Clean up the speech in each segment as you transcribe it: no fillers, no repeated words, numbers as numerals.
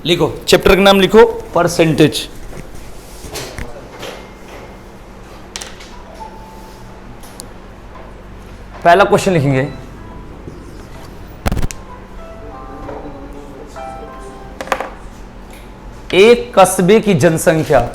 लिखो, चैप्टर का नाम लिखो परसेंटेज। पहला क्वेश्चन लिखेंगे, एक कस्बे की जनसंख्या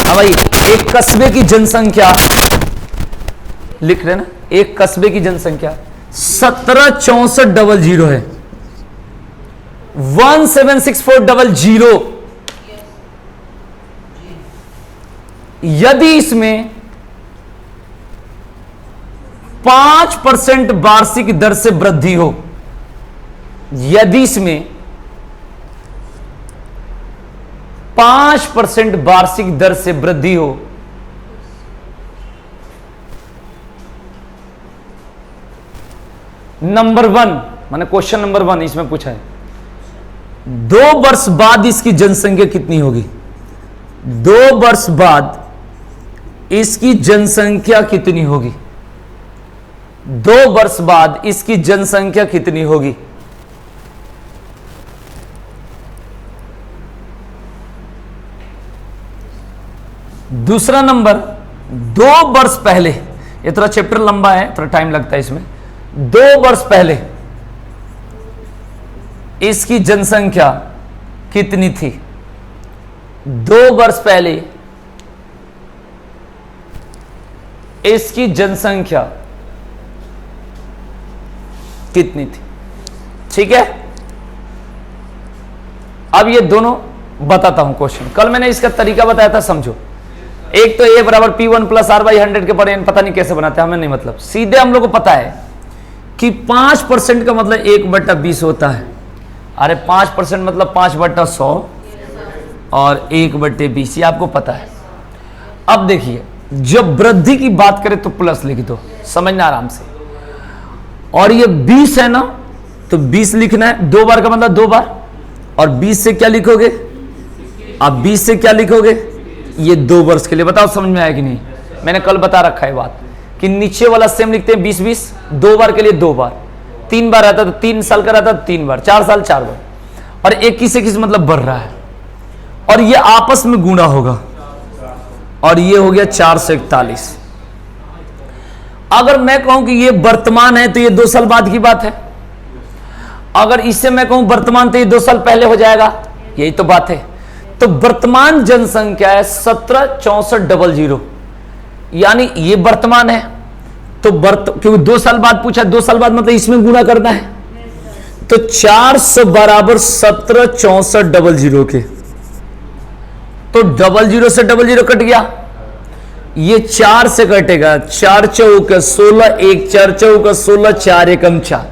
भाई, एक कस्बे की जनसंख्या लिख रहे ना, एक कस्बे की जनसंख्या 176400 है, 17640। यदि इसमें 5% वार्षिक दर से वृद्धि हो, यदि इसमें 5% वार्षिक दर से वृद्धि हो, नंबर 1 माने क्वेश्चन नंबर 1 इसमें पूछा है, 2 वर्ष बाद इसकी जनसंख्या कितनी होगी? 2 वर्ष बाद इसकी जनसंख्या कितनी होगी? 2 वर्ष बाद इसकी जनसंख्या कितनी होगी? दूसरा नंबर, 2 वर्ष पहले, ये थोड़ा चैप्टर लंबा है, थोड़ा टाइम लगता है इसमें, 2 वर्ष पहले इसकी जनसंख्या कितनी थी? 2 वर्ष पहले इसकी जनसंख्या कितनी थी? ठीक है, अब ये दोनों बताता हूं क्वेश्चन। कल मैंने इसका तरीका बताया था, समझो। एक तो a बराबर P1 प्लस R बाई 100 के पर पता नहीं कैसे बनाते हैं, हमें नहीं मतलब, सीधे हम लोग को पता है कि 5% का मतलब 1/20 होता है। अरे 5% मतलब 5/100 और 1/20, ये आपको पता है। अब देखिए, जब वृद्धि की बात करें तो प्लस लिख दो, समझना आराम से। और ये 20 है ना, तो 20 लिखना है, 2 बार का मतलब 2 बार। और 20 से क्या लिखोगे? अब 20 से क्या लिखोगे? ये 2 वर्ष के लिए। बताओ समझ में आया कि नहीं? मैंने कल बता रखा है बात कि नीचे वाला सेम लिखते हैं 20-20, 2 बार के लिए 2 बार, 3 बार आता तो 3 साल का रहता 3 बार, 4 साल 4 बार, और 21 मतलब बढ़ रहा है। और ये आपस में गुणा होगा, और ये हो गया 441। अगर मैं कहूं कि ये वर्तमान है तो ये 2 साल बाद की बात है। अगर इससे मैं कहूं वर्तमान तो ये 2 साल पहले हो जाएगा, यही तो बात है। तो वर्तमान जनसंख्या है 176400, यानी ये वर्तमान है। तो क्योंकि 2 साल बाद पूछा, 2 साल बाद मतलब इसमें गुणा करना है, तो 400 बराबर 176400 के, तो 00 से 00 कट गया, ये 4 से कटेगा, 4 चौक 16, 1 4 चौक 16, 4 एकम 4,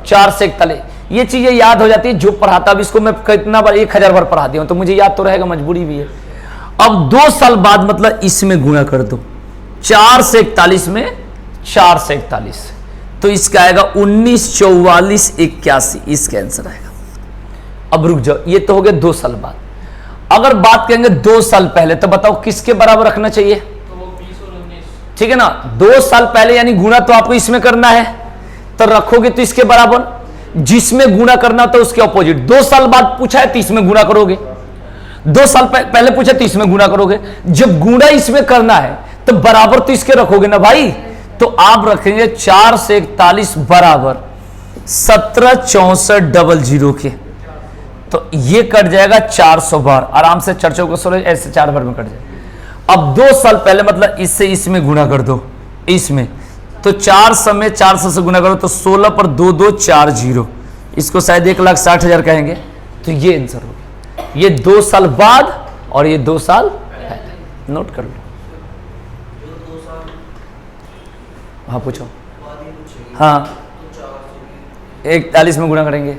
4 से 41। ये चीजें याद हो जाती है जो पढ़ाता। अब इसको मैं कितना बार, 1000 बार पढ़ा दिया हूं, तो मुझे याद तो रहेगा, मजबूरी भी है। अब 2 साल बाद मतलब इसमें गुणा कर दो, 4 से 41 में 4 से 41, तो इसका आएगा 194481, इसका आंसर आएगा। अब रुक जाओ, ये तो हो गया 2 साल बाद। अगर बात करेंगे 2 साल पहले, तो बताओ किसके बराबर रखना चाहिए? ठीक है ना, 2 साल पहले यानी गुणा तो आपको इसमें करना है, तो रखोगे तो इसके बराबर, जिसमें गुणा करना तो उसके ऑपोजिट। 2 साल बाद पूछा है तो इसमें गुणा करोगे, 2 साल पहले पूछा तो इसमें गुणा करोगे। जब गुणा इसमें करना है तो बराबर तो इसके रखोगे ना भाई, तो आप रखेंगे 4 से 41 बराबर 176400 के, तो ये कट जाएगा 400 बार, आराम से 4 चौके 16, ऐसे 4 बार में कट जाएगा। अब 2 साल पहले मतलब इससे इसमें गुणा कर दो, इसमें तो 4 समय 400 से गुना करो तो 16 पर 2 2 4 0, इसको शायद 1,60,000 कहेंगे। तो ये आंसर हो गया। ये 2 साल बाद और ये 2 साल पहले। नोट कर लो। हाँ पूछो। हाँ 41 में गुना करेंगे।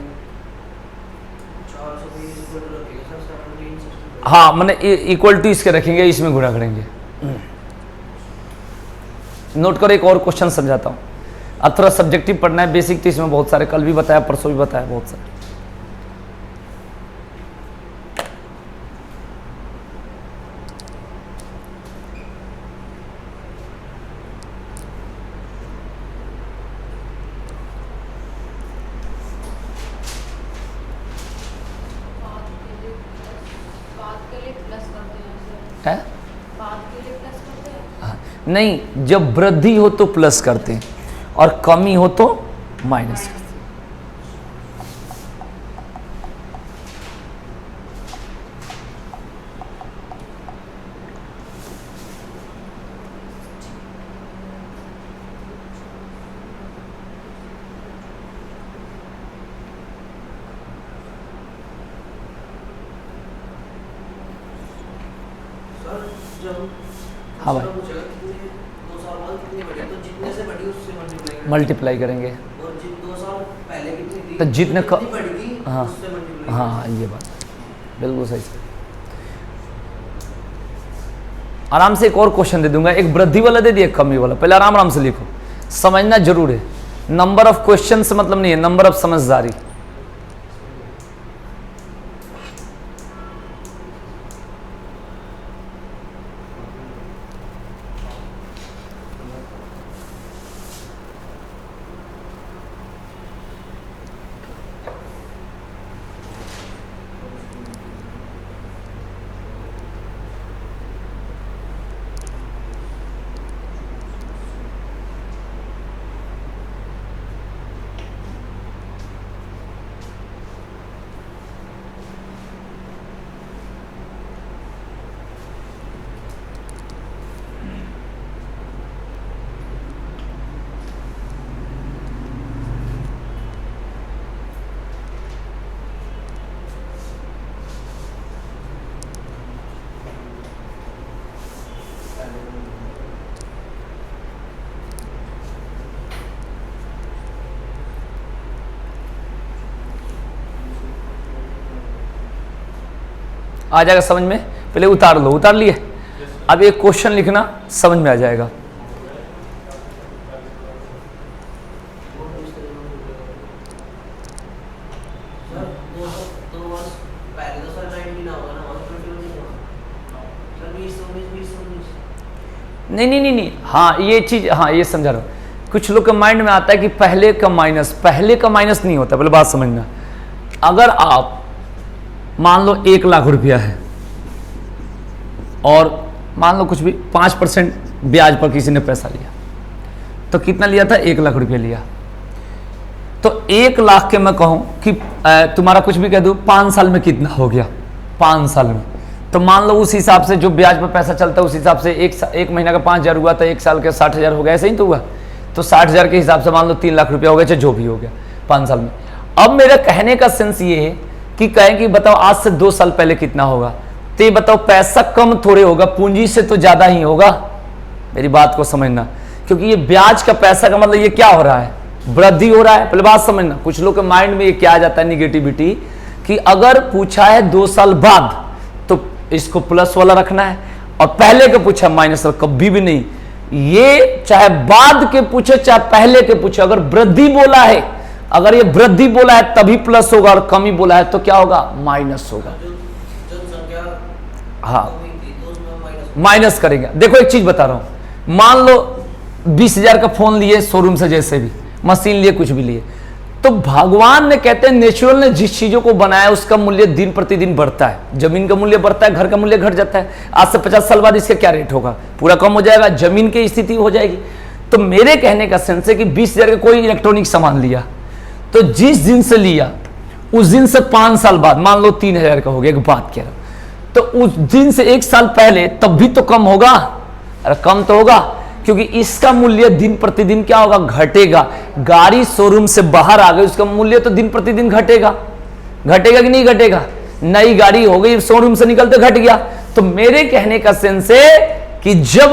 हाँ मैंने इक्वल टू इसके रखेंगे, इसमें गुणा करेंगे। नोट करो, एक और क्वेश्चन समझाता हूँ। अब थोड़ा सब्जेक्टिव पढ़ना है, बेसिक तो इसमें बहुत सारे, कल भी बताया परसों भी बताया बहुत सारे। है? नहीं, जब वृद्धि हो तो प्लस करते हैं और कमी हो तो माइनस करते हैं। हाँ भाई, मल्टीप्लाई करेंगे तो जितने हाँ हाँ हाँ ये बात बिल्कुल सही। आराम से एक और क्वेश्चन दे दूंगा, एक वृद्धि वाला दे दिया, एक कमी वाला। पहले आराम आराम से लिखो, समझना जरूर है। नंबर ऑफ क्वेश्चन से मतलब नहीं है, नंबर ऑफ समझदारी। आ जाएगा समझ में। पहले उतार लो, उतार लिए। अब एक क्वेश्चन लिखना, समझ में आ जाएगा। नहीं नहीं नहीं नहीं, हाँ ये चीज, हाँ ये समझा रहा हूँ। कुछ लोग के माइंड में आता है कि पहले का माइनस नहीं होता। पहले बात समझना, अगर आप मान लो 1 लाख रुपया है और मान लो कुछ भी 5% ब्याज पर किसी ने पैसा लिया, तो कितना लिया था? 1 लाख रुपया लिया। तो 1 लाख के मैं कहूं कि तुम्हारा कुछ भी कह दूं 5 साल में कितना हो गया? 5 साल में तो मान लो उस हिसाब से जो ब्याज पर पैसा चलता है उस हिसाब से एक महीना का 5,000 हुआ तो 1 साल के 60,000 हो गया। ऐसे ही तो हुआ। तो 60,000 के हिसाब से मान लो 3 लाख रुपया हो गया, चाहे जो भी हो गया 5 साल में। अब मेरा कहने का सेंस ये है कि कहें कि बताओ आज से 2 साल पहले कितना होगा, तो ये बताओ पैसा कम थोड़े होगा, पूंजी से तो ज्यादा ही होगा। मेरी बात को समझना, क्योंकि ये ब्याज का पैसा का मतलब ये क्या हो रहा है? वृद्धि हो रहा है। पहले बात समझना, कुछ लोग के माइंड में ये क्या आ जाता है निगेटिविटी, कि अगर पूछा है 2 साल बाद तो इसको प्लस वाला रखना है, और पहले के पूछा माइनस वाला, कभी भी नहीं। ये चाहे बाद के पूछे चाहे पहले के पूछे, अगर वृद्धि बोला है, अगर ये वृद्धि बोला है तभी प्लस होगा, और कमी बोला है तो क्या होगा? माइनस होगा। हाँ माइनस करेंगे। देखो एक चीज बता रहा हूं, मान लो 20,000 का फोन लिए शोरूम से, जैसे भी मशीन लिए, कुछ भी लिए, तो भगवान ने, कहते हैं नेचुरल ने जिस चीजों को बनाया उसका मूल्य दिन प्रतिदिन बढ़ता है। जमीन का मूल्य बढ़ता है, घर का मूल्य घट जाता है। आज से 50 साल बाद इसका क्या रेट होगा? पूरा कम हो जाएगा, जमीन की स्थिति हो जाएगी। तो मेरे कहने का सेंस है कि 20,000 का कोई इलेक्ट्रॉनिक सामान लिया, तो जिस दिन से लिया उस दिन से 5 साल बाद मान लो 3,000 का हो गया। एक बात कह रहा हूं, तो उस दिन से 1 साल पहले तब भी तो कम होगा। अरे कम तो होगा, क्योंकि इसका मूल्य दिन प्रतिदिन क्या होगा, घटेगा। गाड़ी शोरूम से बाहर आ गई, उसका मूल्य तो दिन प्रतिदिन घटेगा। घटेगा कि नहीं घटेगा? नई गाड़ी हो गई, शोरूम से निकलते घट गया। तो मेरे कहने का सेंस है कि जब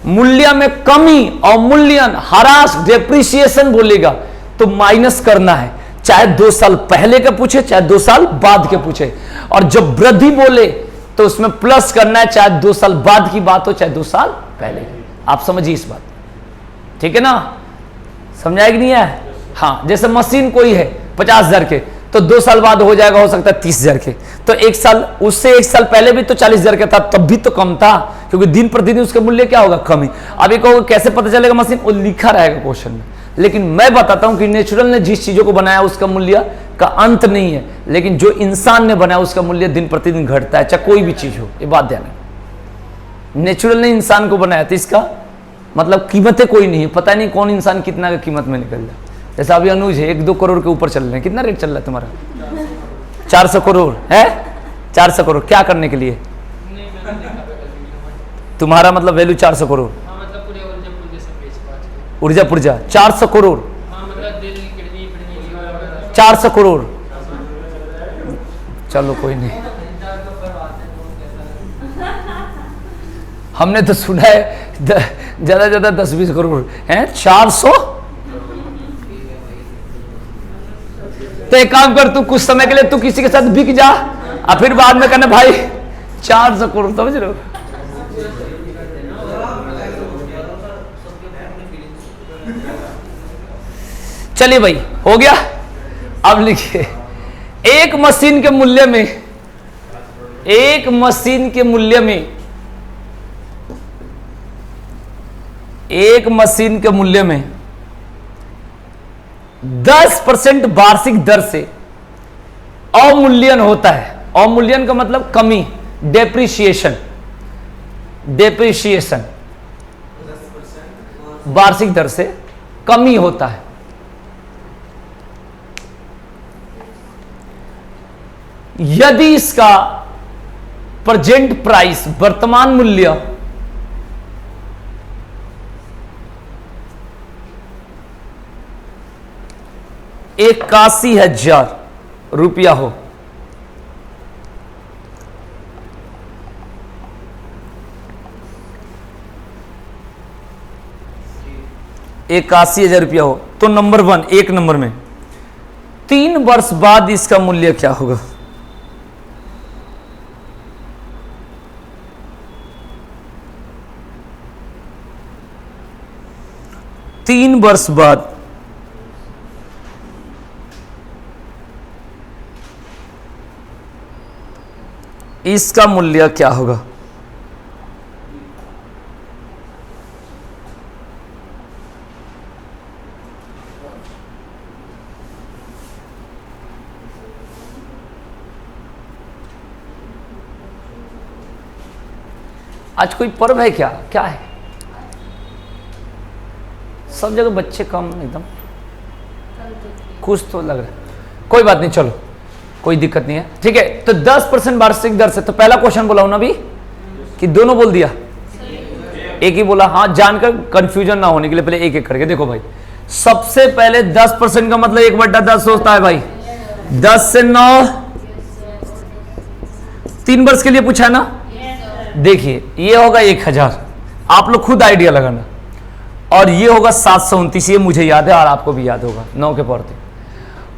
मूल्य में कमी, अवमूल्यन, ह्रास, डेप्रिसिएशन बोलेगा तो माइनस करना है, चाहे 2 साल पहले का पूछे चाहे 2 साल बाद के पूछे। और जब वृद्धि बोले तो उसमें प्लस करना है, चाहे 2 साल बाद की बात हो चाहे 2 साल पहले। आप समझिए इस बात, ठीक है ना? समझाया कि नहीं है? हाँ, जैसे मशीन कोई है 50,000 के, तो 2 साल बाद हो जाएगा, हो सकता है 30,000 के। तो 1 साल, उससे 1 साल पहले भी तो 40,000 का था, तब भी तो कम था, क्योंकि दिन प्रतिदिन उसका मूल्य क्या होगा, कमी। अभी कहोगे कैसे पता चलेगा मशीन, वो लिखा रहेगा क्वेश्चन में। लेकिन मैं बताता हूं कि नेचुरल ने जिस चीजों को बनाया उसका मूल्य का अंत नहीं है, लेकिन जो इंसान ने बनाया उसका मूल्य दिन प्रतिदिन घटता है, चाहे कोई भी चीज हो। ये बात ध्यान है, नेचुरल ने इंसान को बनाया था, इसका मतलब कीमतें कोई नहीं है, पता नहीं कौन इंसान कितना का कीमत में निकल जाए। जैसा अभी अनुज है 1-2 करोड़ के ऊपर चल रहे हैं, कितना रेट चल रहा है तुम्हारा? 400 करोड़ है। 400 करोड़ क्या करने के लिए? तुम्हारा मतलब वैल्यू 400 करोड़, ऊर्जा पुर्जा 400 करोड़, 400 करोड़। चलो कोई नहीं, हमने तो सुना है ज्यादा ज्यादा 10-20 करोड़ है। 400। तो एक काम कर, तू कुछ समय के लिए तू किसी के साथ बिक जा, और फिर बाद में कहना भाई 400 करोड़, समझ रहे हो? चलिए भाई, हो गया। अब लिखिए, एक मशीन के मूल्य में, एक मशीन के मूल्य में, एक मशीन के मूल्य में 10% वार्षिक दर से अवमूल्यन होता है। अवमूल्यन का मतलब कमी, डेप्रिसिएशन। डेप्रिसिएशन वार्षिक दर से कमी होता है। यदि इसका प्रेजेंट प्राइस, वर्तमान मूल्य 81,000 रुपया हो, ₹81,000 हो, तो नंबर 1, 1 नंबर में 3 वर्ष बाद इसका मूल्य क्या होगा? तीन वर्ष बाद इसका मूल्य क्या होगा? आज कोई पर्व है क्या? क्या है? सब जगह बच्चे कम एकदम, खुश तो लग रहा है। कोई बात नहीं, चलो कोई दिक्कत नहीं है, ठीक है। तो 10% वार्षिक दर से, तो पहला क्वेश्चन बोला हूं ना अभी कि दोनों बोल दिया, एक ही बोला? हाँ, जानकर कंफ्यूजन ना होने के लिए पहले एक एक करके देखो भाई। सबसे पहले 10% का मतलब 1/10 होता है भाई। 10 से 9, 3 वर्ष के लिए पूछा है ना। देखिए ये होगा 1000, आप लोग खुद आइडिया लगाना। और ये होगा 729, ये मुझे याद है और आपको भी याद होगा 9 के पढ़ते।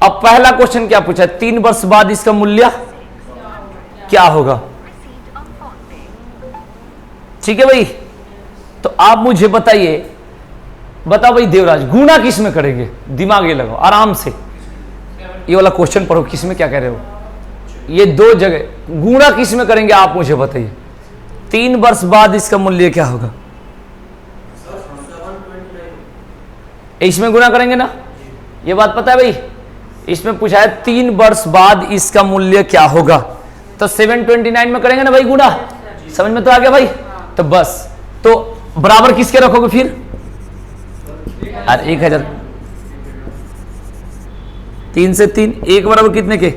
अब पहला क्वेश्चन क्या पूछा? 3 वर्ष बाद इसका मूल्य क्या होगा? ठीक है भाई, तो आप मुझे बताइए, बताओ भाई देवराज, गुणा किस में करेंगे? दिमाग ये लगाओ आराम से, ये वाला क्वेश्चन पढ़ो, किस में क्या कह रहे हो? ये 2 जगह गुणा किस में करेंगे आप मुझे बताइए। 3 वर्ष बाद इसका मूल्य क्या होगा? इसमें गुणा करेंगे ना, ये बात पता है भाई। इसमें पूछा है 3 वर्ष बाद इसका मूल्य क्या होगा, तो 729 में करेंगे ना भाई गुणा। समझ में तो आ गया भाई? तो बस, तो बराबर किसके रखोगे फिर? अरे 1000, 3 से 3, 1 बराबर कितने के?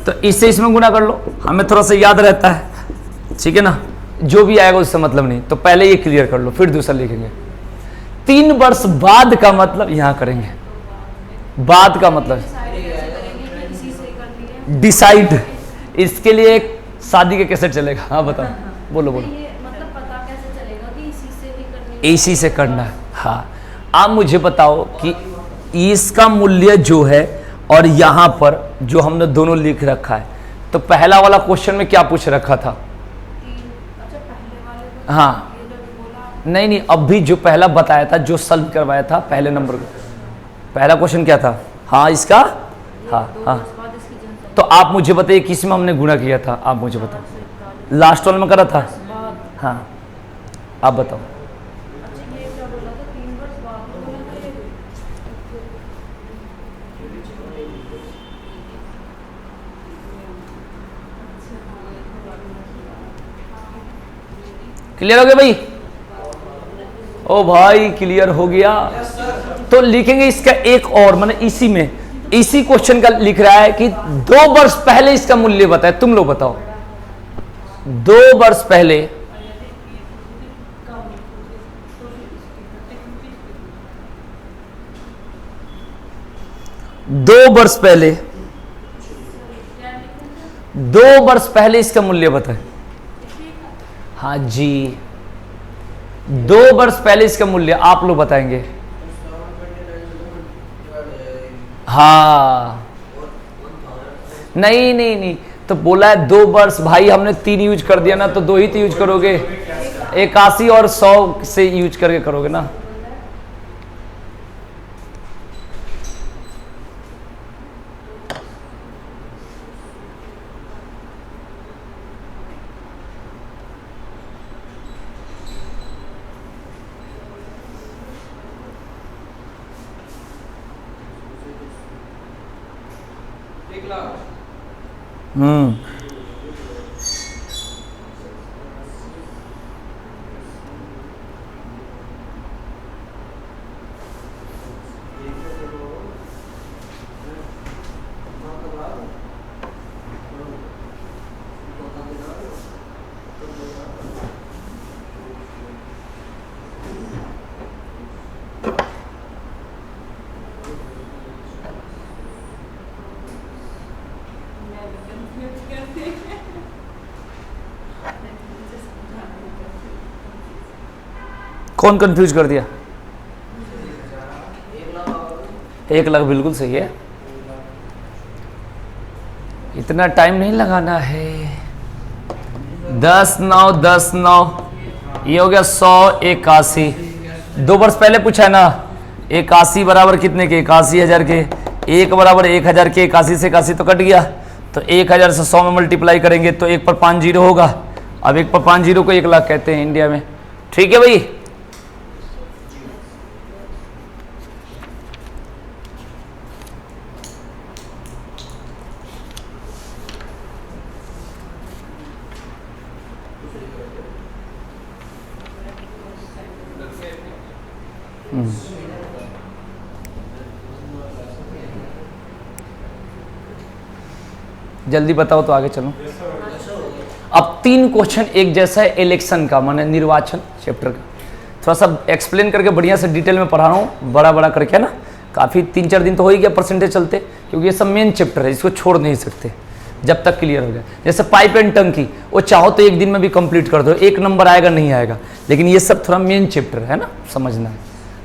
तो इससे इसमें गुणा कर लो, हमें थोड़ा सा याद रहता है। ठीक है ना, जो भी आएगा उससे मतलब नहीं। तो पहले ये क्लियर कर लो, फिर दूसरा लिखेंगे। 3 वर्ष बाद का मतलब यहां करेंगे, बाद का मतलब डिसाइड। इसके लिए एक शादी के कैसे चलेगा? हाँ बताओ, बोलो बोलो। मतलब पता कैसे चलेगा कि इसी से ही करनी, इसी से करना है। हाँ, आप मुझे बताओ कि इसका मूल्य जो है और यहां पर जो हमने दोनों लिख रखा है, तो पहला वाला क्वेश्चन में क्या पूछ रखा था? अच्छा पहले वाले को हाँ ये जो बोला नहीं नहीं, अभी जो पहला बताया था, जो सॉल्व करवाया था पहले नंबर को, पहला क्वेश्चन क्या था? हाँ इसका, हाँ 2 हाँ। वर्ष बाद इसकी जनसंख्या तो आप मुझे बताइए किस में हमने गुणा किया था? आप मुझे बताओ, लास्ट वाले में करा था। बाद। हाँ आप बताओ। अच्छा ये क्या बोला था? 3 वर्ष बाद में बोला था ये। क्लियर हो गया भाई? ओ भाई क्लियर हो गया। तो लिखेंगे इसका एक और, माने इसी में, इसी क्वेश्चन का लिख रहा है कि 2 वर्ष पहले इसका मूल्य बताए। तुम लोग बताओ, 2 वर्ष पहले, दो वर्ष पहले, 2 वर्ष पहले इसका मूल्य बताए। हाँ जी, 2 वर्ष पहले इसका मूल्य आप लोग बताएंगे। हाँ नहीं नहीं नहीं, तो बोला है 2 वर्ष, भाई हमने 3 यूज कर दिया ना, तो 2 ही तो यूज करोगे। 81 और 100 से यूज करके करोगे ना। हम्म, कौन कंफ्यूज कर दिया? 1 लाख बिल्कुल सही है, इतना टाइम नहीं लगाना है। 10 9 10 9, ये हो गया 181। 2 वर्ष पहले पूछा है ना, 81 बराबर कितने के? 81,000 के। 1 बराबर 1000 के, 81 से 81 तो कट गया, तो 1000 से 100 में मल्टीप्लाई करेंगे तो 1 पर 5 जीरो होगा। अब 1 पर 5 जीरो को 1 लाख कहते हैं इंडिया में। ठीक है भाई? जल्दी बताओ तो आगे चलो। अब 3 क्वेश्चन एक जैसा है इलेक्शन का, माने निर्वाचन चैप्टर का। थोड़ा सा एक्सप्लेन करके बढ़िया से डिटेल में पढ़ा रहा हूँ, बड़ा बड़ा करके ना। काफ़ी 3-4 दिन तो हो ही गया परसेंटेज चलते, क्योंकि ये सब मेन चैप्टर है, इसको छोड़ नहीं सकते जब तक क्लियर हो गया। जैसे पाइप एंड टंकी, वो चाहो तो 1 दिन में भी कंप्लीट कर दो, 1 नंबर आएगा नहीं आएगा, लेकिन ये सब थोड़ा मेन चैप्टर है ना, समझना है।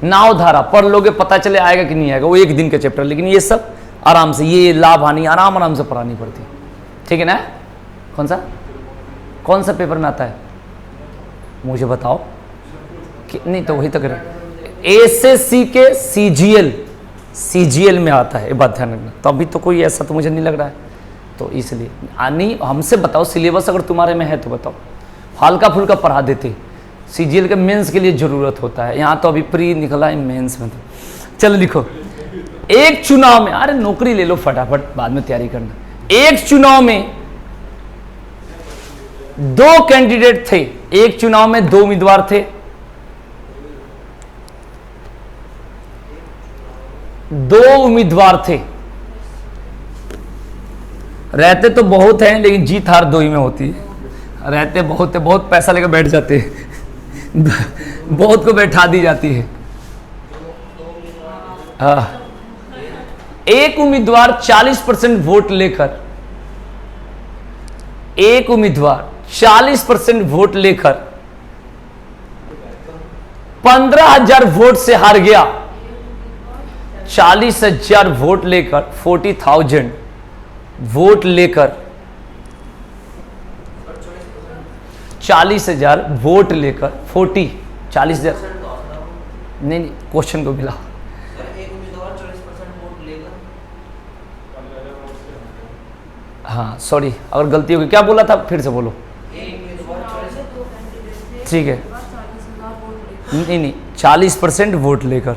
नाव धारा पढ़ लोगे, पता चले आएगा कि नहीं आएगा, वो 1 दिन का चैप्टर, लेकिन ये सब आराम से, ये लाभ हानि आराम से पढ़ानी पड़ती है। ठीक है ना? कौन सा पेपर में आता है मुझे बताओ कि नहीं, तो वही तो करें। एसएससी के सीजीएल में आता है, ये बात ध्यान रखना। तो अभी तो कोई ऐसा तो मुझे नहीं लग रहा है, तो इसलिए नहीं, हमसे बताओ सिलेबस अगर तुम्हारे में है तो बताओ, हल्का फुल्का पढ़ा देते। सीजीएल के मेंस के लिए जरूरत होता है, यहाँ तो अभी प्री निकला है, मेंस में तो चलो लिखो। एक चुनाव में, अरे नौकरी ले लो फटाफट, बाद में तैयारी करना। एक चुनाव में 2 कैंडिडेट थे, एक चुनाव में 2 उम्मीदवार थे, 2 उम्मीदवार थे। रहते तो बहुत हैं, लेकिन जीत हार 2 ही में होती है। रहते बहुत है, बहुत पैसा लेकर बैठ जाते हैं बहुत को बैठा दी जाती है। हाँ, एक उम्मीदवार 40% वोट लेकर, एक उम्मीदवार 40% वोट लेकर 15,000 वोट से हार गया। 40,000 वोट लेकर, 40,000 वोट लेकर, 40,000 वोट लेकर, 40,000 नहीं, क्वेश्चन को मिला। हाँ सॉरी, अगर गलती होगी, क्या बोला था फिर से बोलो। ठीक है, नहीं 40% वोट लेकर,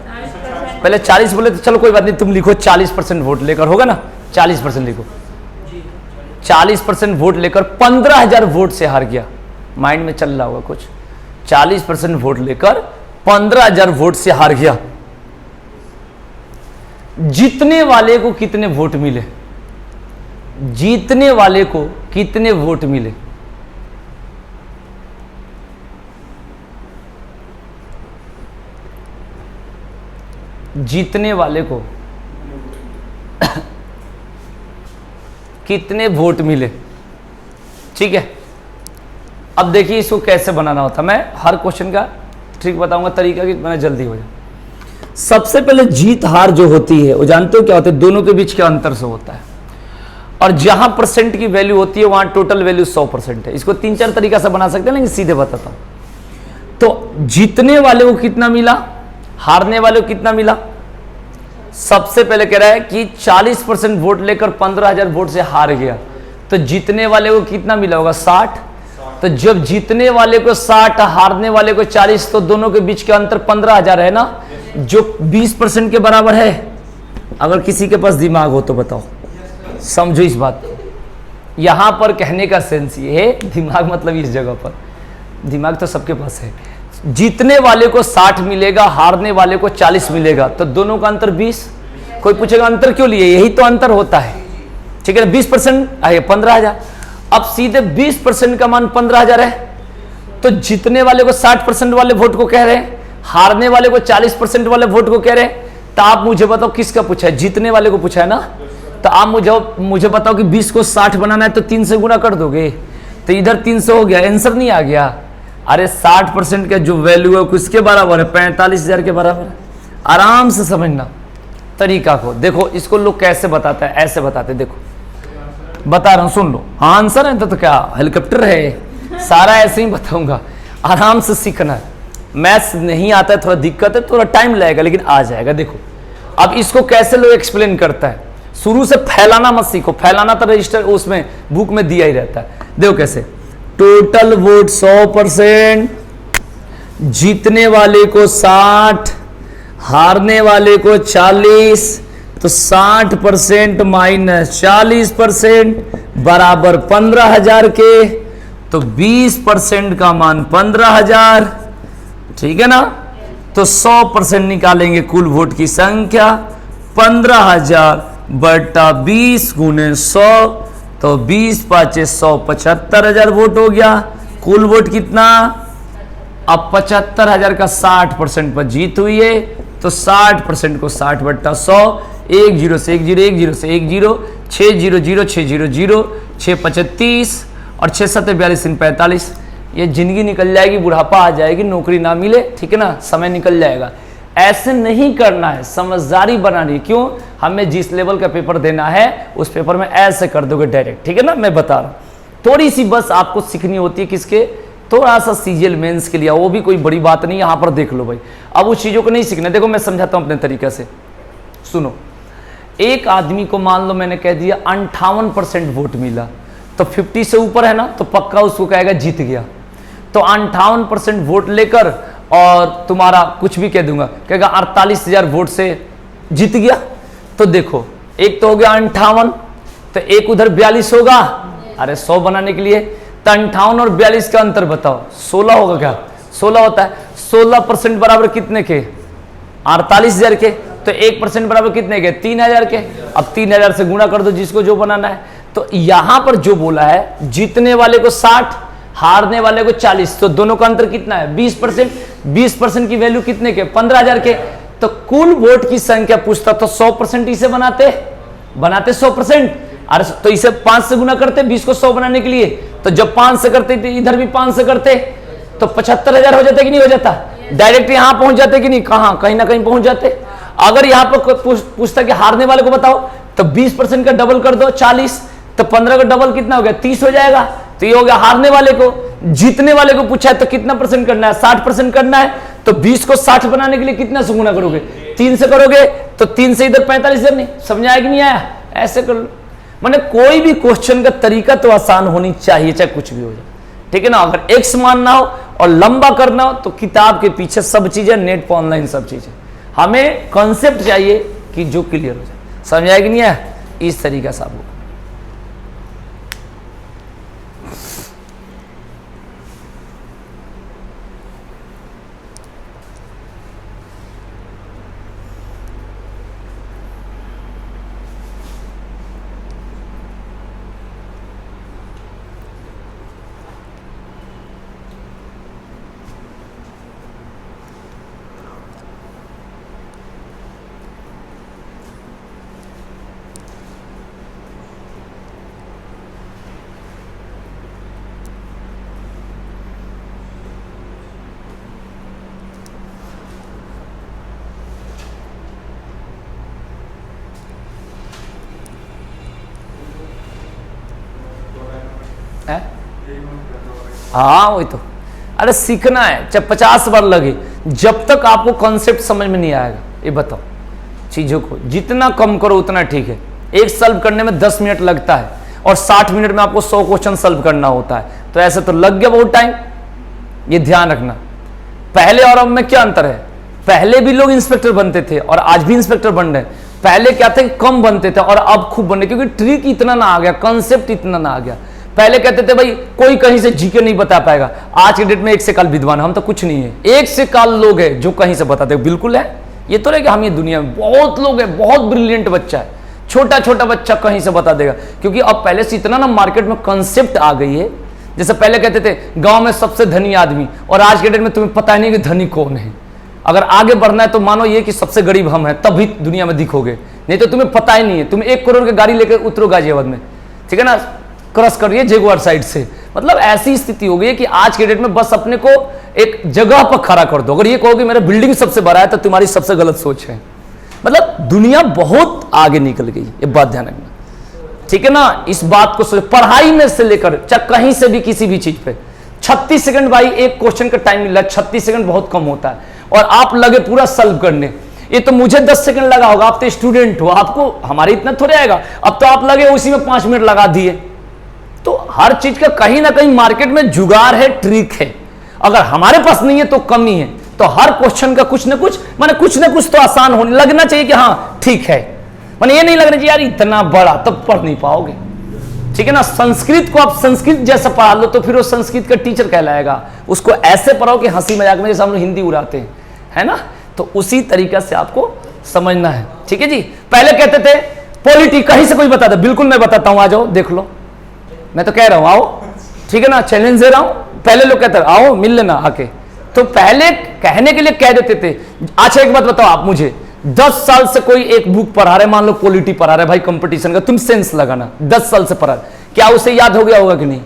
पहले 40 बोले तो चलो कोई बात नहीं, तुम लिखो 40% वोट लेकर, होगा ना, 40% लिखो। 40% वोट लेकर 15,000 वोट से हार गया। माइंड में चल रहा होगा कुछ। 40% वोट लेकर 15,000 वोट से हार गया। जीतने वाले को कितने वोट मिले? जीतने वाले को कितने वोट मिले? जीतने वाले को कितने वोट मिले? ठीक है, अब देखिए इसको कैसे बनाना होता है। मैं हर क्वेश्चन का ट्रिक बताऊंगा, तरीका कि मैंने जल्दी हो जाए। सबसे पहले जीत हार जो होती है वो जानते हो क्या होता है? दोनों के बीच के अंतर से होता है। और जहां परसेंट की वैल्यू होती है वहां टोटल वैल्यू 100% है। इसको 3-4 तरीका से बना सकते हैं, लेकिन सीधे बताता हूं। तो जीतने वाले को कितना मिला, हारने वाले को कितना मिला? सबसे पहले कह रहा है कि 40% वोट लेकर 15,000 वोट से हार गया, तो जीतने वाले को कितना मिला होगा? 60। तो जब जीतने वाले को 60, हारने वाले को 40, तो दोनों के बीच के अंतर 15,000 है ना, जो 20% के बराबर है। अगर किसी के पास दिमाग हो तो बताओ, समझो इस बात को। यहां पर कहने का सेंस ये है, दिमाग मतलब इस जगह पर, दिमाग तो सबके पास है। जीतने वाले को 60 मिलेगा, हारने वाले को 40 मिलेगा, तो दोनों का अंतर 20। कोई पूछेगा अंतर क्यों लिए? यही तो अंतर होता है। ठीक है, 20% आए 15,000। अब सीधे 20% का मान 15,000 है, तो जीतने वाले को 60% वाले वोट को कह रहे हैं, हारने वाले को 40% वाले वोट को कह रहे हैं। तो आप मुझे बताओ किसका पूछा है? जीतने वाले को पूछा है ना। तो आप मुझे बताओ कि 20 को 60 बनाना है तो 3 से गुना कर दोगे, तो इधर 300 हो गया, आंसर नहीं आ गया। अरे 60% का जो वैल्यू है किसके बराबर है? 45,000 के बराबर है। आराम से समझना तरीका को। देखो इसको लोग कैसे बताते हैं, ऐसे बताते, देखो बता रहा हूं, सुन लो। हाँ आंसर है तो क्या हेलीकॉप्टर है? सारा ऐसे ही बताऊंगा, आराम से सीखना है। मैथ्स नहीं आता है, थोड़ा दिक्कत है, थोड़ा टाइम लगेगा, लेकिन आ जाएगा। देखो अब इसको कैसे लोग एक्सप्लेन करता है। शुरू से फैलाना मत सीखो, फैलाना तो रजिस्टर उसमें बुक में दिया ही रहता है। देखो कैसे, टोटल वोट 100%, जीतने वाले को 60, हारने वाले को 40, तो 60% माइनस 40% बराबर 15,000 के, तो 20% का मान 15,000। ठीक है ना। तो 100% निकालेंगे कुल वोट की संख्या, 15,000 बटा 20 गुने 100, तो 20 पाँचे 100, 75,000 वोट हो गया। कुल वोट कितना? अब 75,000 का 60% पर जीत हुई है, तो 60% को 60 बट्टा 100, 1 0 से 1 0, 1 0 से 1 0, 6 0 0 6 0 0, 6 5 30 और 6 7 42 45। ये जिंदगी निकल जाएगी, बुढ़ापा आ जाएगी, नौकरी ना मिले, ठीक है ना, समय निकल जाएगा। ऐसे नहीं करना है, समझदारी बनानी है। क्यों? हमें जिस लेवल का पेपर देना है उस पेपर में ऐसे कर दोगे डायरेक्ट, ठीक है ना। मैं बता रहा हूं, थोड़ी सी बस आपको सीखनी होती है किसके, थोड़ा सा सीजीएल मेंस के लिए, वो भी कोई बड़ी बात नहीं। यहां पर देख लो भाई, अब उस चीजों को नहीं सीखना। देखो मैं समझाता हूं अपने तरीके से, सुनो। एक आदमी को मान लो मैंने कह दिया 58% वोट मिला, तो 50 से ऊपर है ना, तो पक्का उसको कहेगा जीत गया। तो 58% वोट लेकर और तुम्हारा कुछ भी कह दूंगा, कहेगा 48,000 वोट से जीत गया। तो देखो एक तो हो गया 58, तो एक उधर 42 होगा। अरे 100 बनाने के लिए तो 58 और 42 का अंतर बताओ, 16 होगा क्या? 16 होता है। 16% बराबर कितने के? 48,000 के। तो 1% बराबर कितने के? 3,000 के। अब 3,000 से गुणा कर दो जिसको जो बनाना है। तो यहां पर जो बोला है, जीतने वाले को 60, हारने वाले को 40, तो दोनों का अंतर कितना है 20%। 20% की वैल्यू कितने के 15,000 के। तो कुल वोट की संख्या पूछता तो 100% इसे बनाते 100%। अरे तो इसे 5 से गुना करते 20 को 100 बनाने के लिए। तो जब 5 से करते तो इधर भी 5 से करते तो 75,000 हो जाता कि नहीं हो जाता। डायरेक्ट यहां पहुंच जाते कि नहीं, कहां कहीं ना कहीं पहुंच जाते। अगर यहां पर पूछता कि हारने वाले को बताओ तो 20% का डबल कर दो 40, तो 15 का डबल कितना हो गया 30 हो जाएगा। तो ये हो गया हारने वाले को। जीतने वाले को पूछा है तो कितना परसेंट करना है 60% करना है। तो 20 को 60 बनाने के लिए कितना से गुना करोगे 3 से करोगे, तो 3 से इधर 45 जब नहीं समझ आया कि नहीं आया। ऐसे कर लो, मैंने कोई भी क्वेश्चन का तरीका तो आसान होनी चाहिए चाहे कुछ भी हो जाए, ठीक है ना। अगर एक्स मानना हो और लंबा करना हो तो किताब के पीछे सब चीजें, नेट पर ऑनलाइन सब चीजें। हमें कॉन्सेप्ट चाहिए कि जो क्लियर हो जाए। समझ आया कि नहीं आया। इस तरीका से आपको है? हाँ वही तो, अरे सीखना है चाहे 50 बार लगे, जब तक आपको कॉन्सेप्ट समझ में नहीं आएगा। ये बताओ, चीजों को जितना कम करो उतना ठीक है। एक सॉल्व करने में 10 मिनट लगता है और 60 मिनट में आपको 100 क्वेश्चन सॉल्व करना होता है, तो ऐसे तो लग गया बहुत टाइम। ये ध्यान रखना। पहले और अब में क्या अंतर है। पहले भी लोग इंस्पेक्टर बनते थे और आज भी इंस्पेक्टर बन रहे हैं। पहले क्या थे, कम बनते थे और अब खूब बन रहे, क्योंकि ट्रिक इतना ना आ गया, कॉन्सेप्ट इतना ना आ गया। पहले कहते थे भाई कोई कहीं से जीके नहीं बता पाएगा। आज के डेट में 1 से काल विद्वान, हम तो कुछ नहीं है। 1 से काल लोग हैं जो कहीं से बताते हैं, बिल्कुल है। ये तो रहेगा हम, ये दुनिया में बहुत लोग हैं, बहुत ब्रिलियंट बच्चा है, छोटा छोटा बच्चा कहीं से बता देगा। क्योंकि अब पहले से इतना ना मार्केट में कंसेप्ट आ गई है। जैसे पहले कहते थे गांव में सबसे धनी आदमी, और आज के डेट में तुम्हें पता ही नहीं कि धनी कौन है। अगर आगे बढ़ना है तो मानो ये कि सबसे गरीब हम हैं, तभी दुनिया में दिखोगे, नहीं तो तुम्हें पता ही नहीं है। तुम 1 करोड़ की गाड़ी लेकर उतरो गाजियाबाद में, ठीक है ना, क्रॉस कर रही है जेगुआर साइड से। मतलब ऐसी स्थिति हो गई है कि आज के डेट में बस अपने को एक जगह पर खड़ा कर दो। अगर ये कहोगे मेरा बिल्डिंग सबसे बड़ा है तो तुम्हारी सबसे गलत सोच है। मतलब दुनिया बहुत आगे निकल गई, ये बात ध्यान रखना, ठीक है ना। इस बात को सोच, पढ़ाई में से लेकर चाहे कहीं से भी किसी भी चीज पे 36 सेकंड भाई एक क्वेश्चन का टाइम मिला, 36 सेकंड बहुत कम होता है। और आप लगे पूरा सॉल्व करने। ये तो मुझे 10 सेकंड लगा होगा, आप तो स्टूडेंट हो, आपको हमारे इतना थोड़े आएगा। अब तो आप लगे उसी में 5 मिनट लगा दिए। तो हर चीज का कहीं ना कहीं मार्केट में जुगाड़ है, ट्रिक है। अगर हमारे पास नहीं है तो कमी है। तो हर क्वेश्चन का कुछ ना कुछ तो आसान होने लगना चाहिए कि हाँ ठीक है। माने ये नहीं लगना चाहिए यार इतना बड़ा, तब पढ़ नहीं पाओगे, ठीक है ना। संस्कृत को आप संस्कृत जैसा पढ़ा लो तो फिर वो संस्कृत का टीचर कहलाएगा। उसको ऐसे पढ़ाओ कि हंसी मजाक में जैसे हम लोग हिंदी उड़ाते हैं, है ना। तो उसी तरीका से आपको समझना है, ठीक है जी। पहले कहते थे पॉलिटी, कहीं से कोई बता दे, बिल्कुल मैं बताता हूं, आ जाओ देख लो। मैं तो कह रहा हूं आओ, ठीक है ना, चैलेंज दे रहा हूं। पहले लोग कहते आओ मिल लेना आके, तो पहले कहने के लिए कह देते थे। अच्छा एक बात बताओ आप मुझे, 10 साल से कोई एक बुक पढ़ा रहे, मान लो पॉलिटी पढ़ा रहे भाई कंपटीशन का, तुम सेंस लगाना, 10 साल से पढ़ा रहे, क्या उसे याद हो गया होगा कि नहीं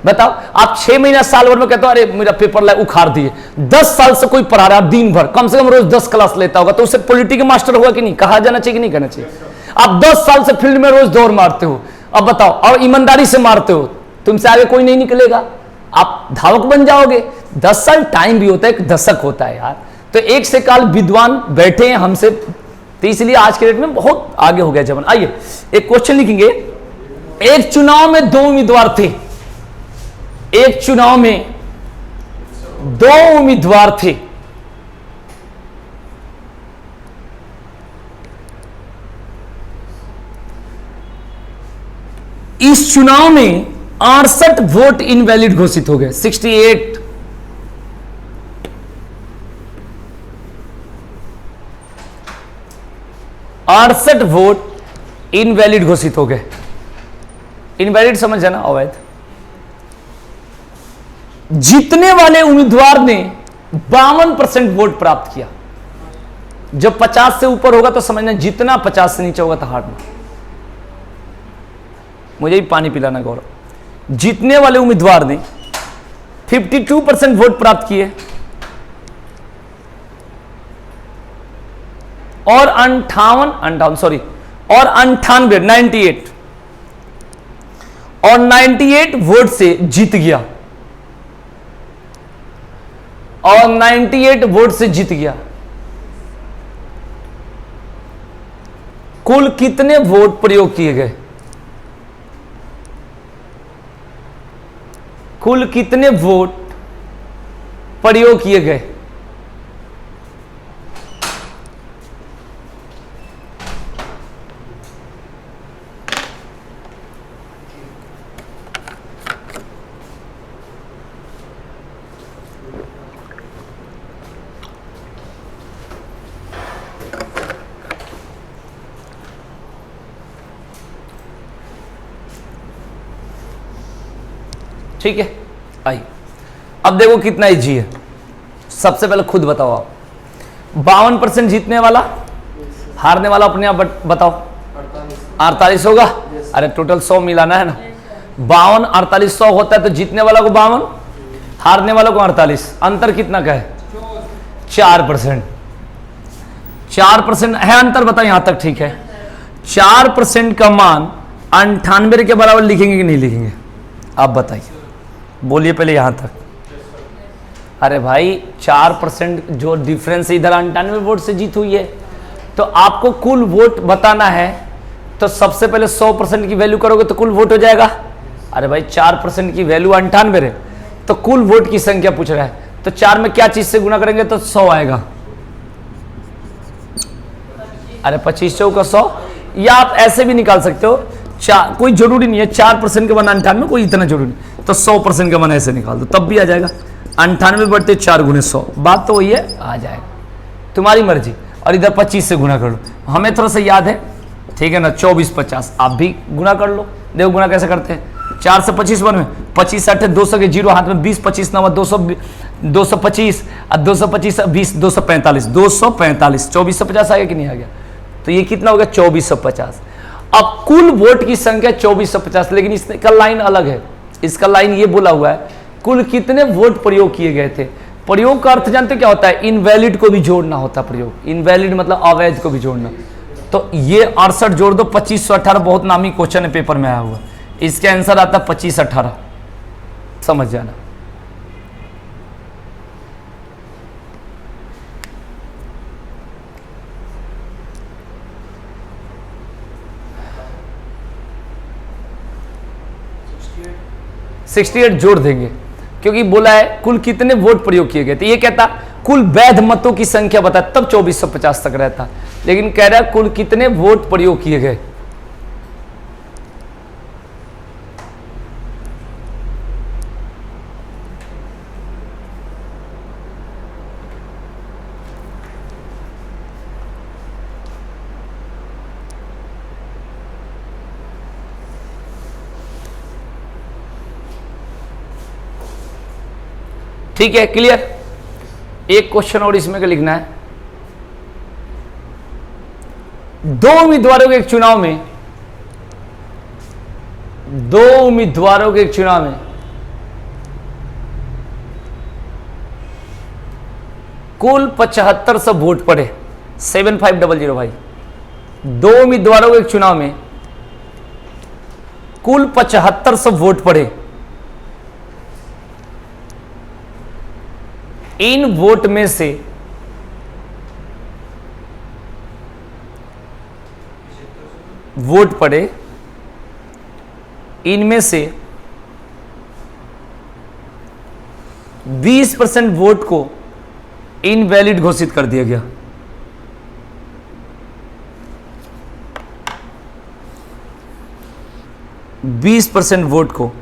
बताओ। आप 6 महीना साल भर में कहते हो अरे मेरा पेपर लाए उखाड़ दिए। 10 साल से कोई पढ़ा रहा है, आप दिन भर कम से कम रोज 10 क्लास लेता होगा, तो उसे पॉलिटी के मास्टर होगा कि नहीं, कहा जाना चाहिए कि नहीं कहना चाहिए। आप 10 साल से फील्ड में रोज दौड़ मारते हो, अब बताओ, और ईमानदारी से मारते हो, तुमसे आगे कोई नहीं निकलेगा, आप धावक बन जाओगे। 10 साल टाइम भी होता है, एक दशक होता है यार। तो 1 से काल विद्वान बैठे हैं हमसे, तो इसलिए आज के डेट में बहुत आगे हो गया जमाना। आइए एक क्वेश्चन लिखेंगे। एक चुनाव में 2 उम्मीदवार थे, एक चुनाव में 2 उम्मीदवार थे। इस चुनाव में 68 वोट इनवैलिड घोषित हो गए, 68। अड़सठ वोट इनवैलिड घोषित हो गए। इनवैलिड समझ जाना, अवैध। जीतने वाले उम्मीदवार ने 52% वोट प्राप्त किया। जब 50 से ऊपर होगा तो समझना, जितना 50 से नीचे होगा तो हारना। मुझे भी पानी पिलाना गौरव। जीतने वाले उम्मीदवार ने 52% वोट प्राप्त किए और 98 वोट से जीत गया, और 98 वोट से जीत गया। कुल कितने वोट प्रयोग किए गए? कुल कितने वोट प्रयोग किए गए? ठीक है, आइए अब देखो कितना इजी है। सबसे पहले खुद बताओ आप, 52% जीतने वाला, हारने वाला अपने आप बताओ। 48 होगा। अरे टोटल 100 मिलाना है ना। 52 48 100 होता है, तो जीतने वाला को 52, हारने वाला को 48। अंतर कितना का है? 4%। 4% है अंतर, बताओ यहां तक ठीक है। 4% का मान 98 के बराबर लिखेंगे कि नहीं लिखेंगे? आप बताइए, बोलिए पहले यहां तक। अरे भाई 4% जो डिफरेंस है, इधर 98 वोट से जीत हुई है, तो आपको कुल वोट बताना है, तो सबसे पहले 100% की वैल्यू करोगे तो कुल वोट हो जाएगा। अरे भाई 4% की वैल्यू 98 है, तो कुल वोट की संख्या पूछ रहा है, तो 4 में क्या चीज से गुना करेंगे तो 100 आएगा। अरे 25 चौका 100, या आप ऐसे भी निकाल सकते हो। कोई जरूरी नहीं है 4% का मान 98, कोई इतना जरूरी नहीं, तो 100% का मान ऐसे निकाल दो तब भी आ जाएगा। 98 बढ़ते 4 गुने 100, बात तो वही है, आ जाएगा, तुम्हारी मर्जी। और इधर 25 से गुना कर लो, हमें थोड़ा सा याद है, ठीक है ना। 24 50, आप भी गुना कर लो। देखो गुना कैसे करते हैं। 4 से 25 बन में 25 60 200 के जीरो हाथ में 20 25 9 225 और 225 20 245 245। 2450 आ गया कि नहीं आ गया? तो ये कितना हो गया? 2450। अब कुल वोट की संख्या 2450, लेकिन इसका लाइन अलग है। इसका लाइन ये बोला हुआ है कुल कितने वोट प्रयोग किए गए थे। प्रयोग का अर्थ जानते क्या होता है? इनवैलिड को भी जोड़ना होता है प्रयोग। इनवैलिड मतलब अवैध को भी जोड़ना। तो ये 68 जोड़ दो 2518, बहुत नामी क्वेश्चन है पेपर में आया हुआ। इसका आंसर आता है 2518, समझ जाना। $68 जोड़ देंगे, क्योंकि बोला है कुल कितने वोट प्रयोग किए गए थे। ये कहता कुल वैध मतों की संख्या बता, तब 2450 तक रहता, लेकिन कह रहा है कुल कितने वोट प्रयोग किए गए। ठीक है, क्लियर। एक क्वेश्चन और इसमें का लिखना है। दो उम्मीदवारों के एक चुनाव में कुल 7500 वोट पड़े। 7500 भाई। दो उम्मीदवारों के एक चुनाव में कुल 7500 वोट पड़े। इन वोट में से वोट पड़े, इनमें से 20% वोट को इनवैलिड घोषित कर दिया गया। %20 वोट को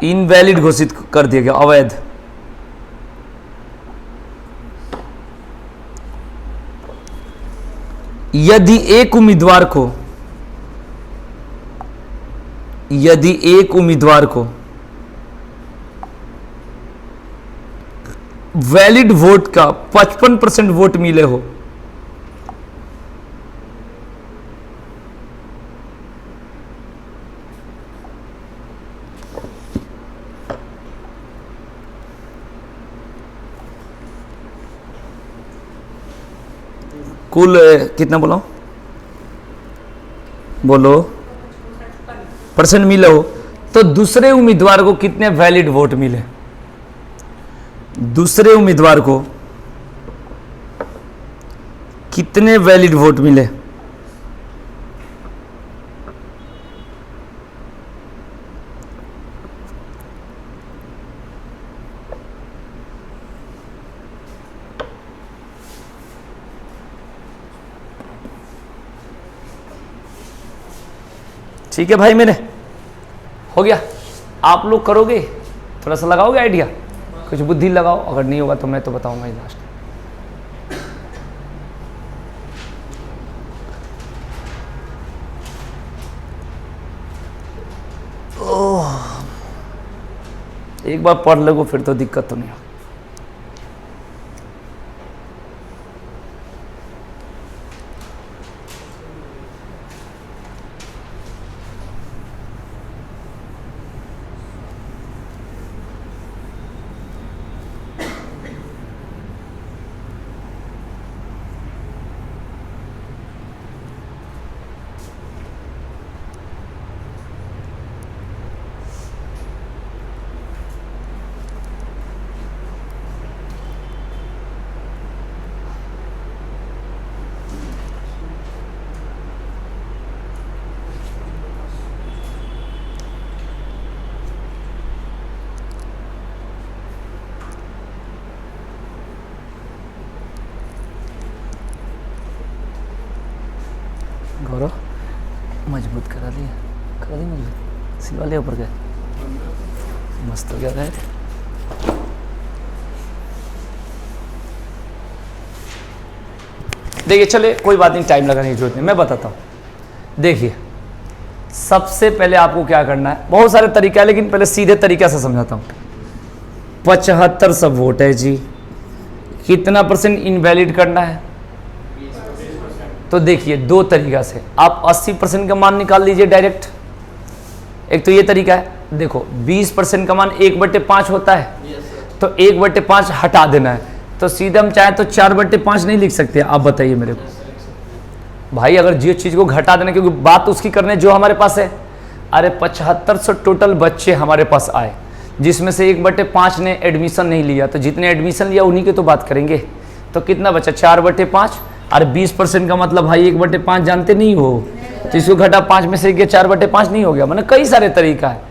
इनवैलिड घोषित कर दिया गया, अवैध। यदि एक उम्मीदवार को वैलिड वोट का 55% वोट मिले हो, कुल कितना बोला बोलो परसेंट मिले हो, तो दूसरे उम्मीदवार को कितने वैलिड वोट मिले, दूसरे उम्मीदवार को कितने वैलिड वोट मिले। ठीक है भाई, मेरे हो गया। आप लोग करोगे, थोड़ा सा लगाओगे आइडिया, कुछ बुद्धि लगाओ, अगर नहीं होगा तो मैं तो बताऊंगा ही लास्ट। एक बार पढ़ लगो फिर तो दिक्कत तो नहीं हो। गौरव मजबूत करा दी मजबूत, सिलवा ले ऊपर गए, मस्त हो गया है। देखिए चले कोई बात नहीं, टाइम लगाने की जरूरत नहीं, मैं बताता हूँ। देखिए सबसे पहले आपको क्या करना है, बहुत सारे तरीके हैं लेकिन पहले सीधे तरीके से समझाता हूँ। 75 सब वोट है जी, कितना परसेंट इनवैलिड करना है, तो देखिए दो तरीका से आप 80% का मान निकाल लीजिए डायरेक्ट। एक तो ये तरीका है, देखो 20% का मान 1/5 होता है, तो 1/5 हटा देना है, तो सीधे हम चाहे तो 4/5 नहीं लिख सकते। आप बताइए मेरे को भाई, अगर जिस चीज़ को घटा देना, क्योंकि बात उसकी करने जो हमारे पास है। अरे 7500 टोटल बच्चे हमारे पास आए, जिसमें से 1/5 ने एडमिशन नहीं लिया, तो जितने एडमिशन लिया उन्हीं की तो बात करेंगे। तो कितना बचा, 4/5। अरे 20% का मतलब भाई 1/5 जानते नहीं हो, तो इसको घटा 5 में से 4/5 नहीं हो गया। मैंने कई सारे तरीका है,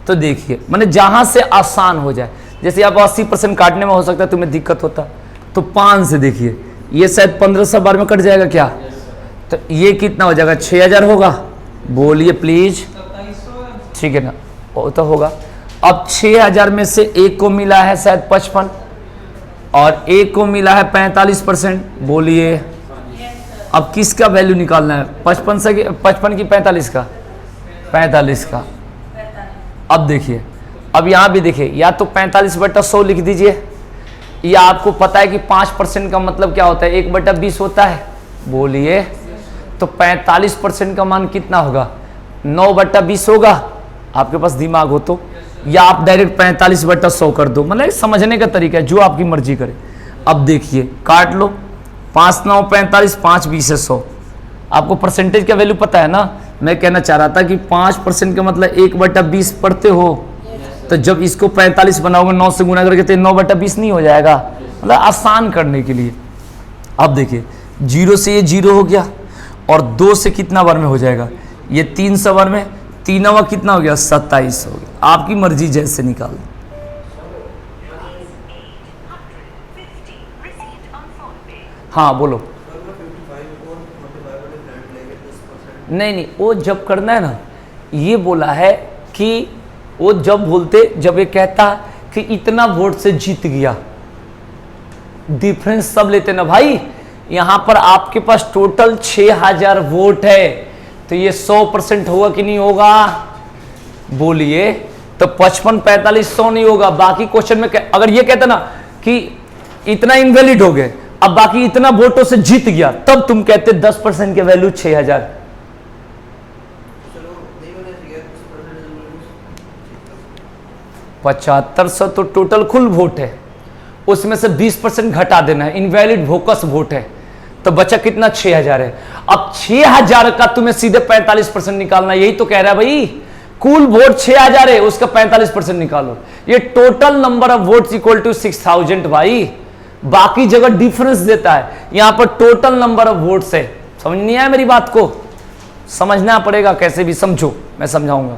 तो देखिए मैंने जहां से आसान हो जाए, जैसे आप 80% काटने में हो सकता है तुम्हें दिक्कत होता, तो 5 से देखिए ये शायद 1500 बार में कट जाएगा क्या, तो ये कितना हो जाएगा, 6000 होगा। बोलिए प्लीज, ठीक है ना, वो तो होगा। अब 6000 में से एक को मिला है शायद 55 और एक को मिला है 45%। बोलिए अब किसका वैल्यू निकालना है, 55 से 55 की 45 का, 45 का। अब देखिए, अब यहाँ भी देखिए, या तो 45/100 लिख दीजिए, या आपको पता है कि 5% का मतलब क्या होता है, 1/20 होता है। बोलिए तो 45% का मान कितना होगा, 9/20 होगा। आपके पास दिमाग हो तो, या आप डायरेक्ट 45/100 कर दो, मतलब समझने का तरीका है, जो आपकी मर्जी करे। अब देखिए काट लो, 5 9 45, 5 20 100। आपको परसेंटेज का वैल्यू पता है ना। मैं कहना चाह रहा था कि 5% का मतलब 1/20 पढ़ते हो, तो जब इसको 45 बनाओगे 9 से गुना करके, तो 9/20 नहीं हो जाएगा, मतलब आसान करने के लिए। अब देखिए 0 से ये 0 हो गया, और 2 से कितना बार में हो जाएगा, ये 300 बार में, तीनवा कितना हो गया, 27 हो गया। आपकी मर्जी जैसे निकाल। हाँ बोलो। नहीं, वो जब करना है ना, ये बोला है कि वो जब बोलते, जब ये कहता कि इतना वोट से जीत गया, डिफरेंस सब लेते ना भाई। यहां पर आपके पास टोटल 6000 वोट है, तो ये 100% होगा कि नहीं होगा, बोलिए। तो 55 45 100 नहीं होगा। बाकी क्वेश्चन में अगर ये कहता ना कि इतना इनवैलिड हो गए, अब बाकी इतना वोटों से जीत गया, तब तुम कहते 10% के वैल्यू 6000। 7500 तो टोटल कुल वोट है, उसमें से 20% घटा देना है, इनवैलिड वोकस वोट है, तो बचा कितना 6000 है। अब 6000 का तुम्हें सीधे 45% निकालना, यही तो कह रहा है भाई, कुल वोट 6000 है, उसका 45% निकालो। ये total number of votes equal to 6000 भाई, बाकी जगह डिफरेंस देता है, यहां पर टोटल नंबर ऑफ वोट्स है। समझ नहीं आया मेरी बात को? समझना पड़ेगा, कैसे भी समझो, मैं समझाऊंगा।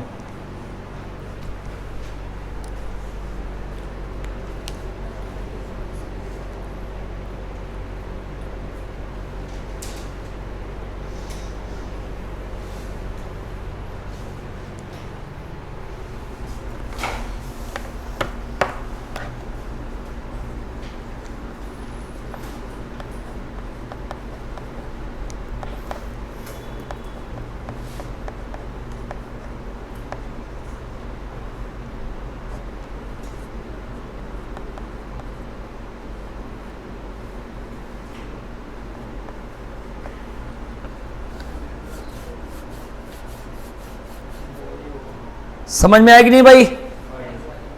समझ में आएगी नहीं भाई?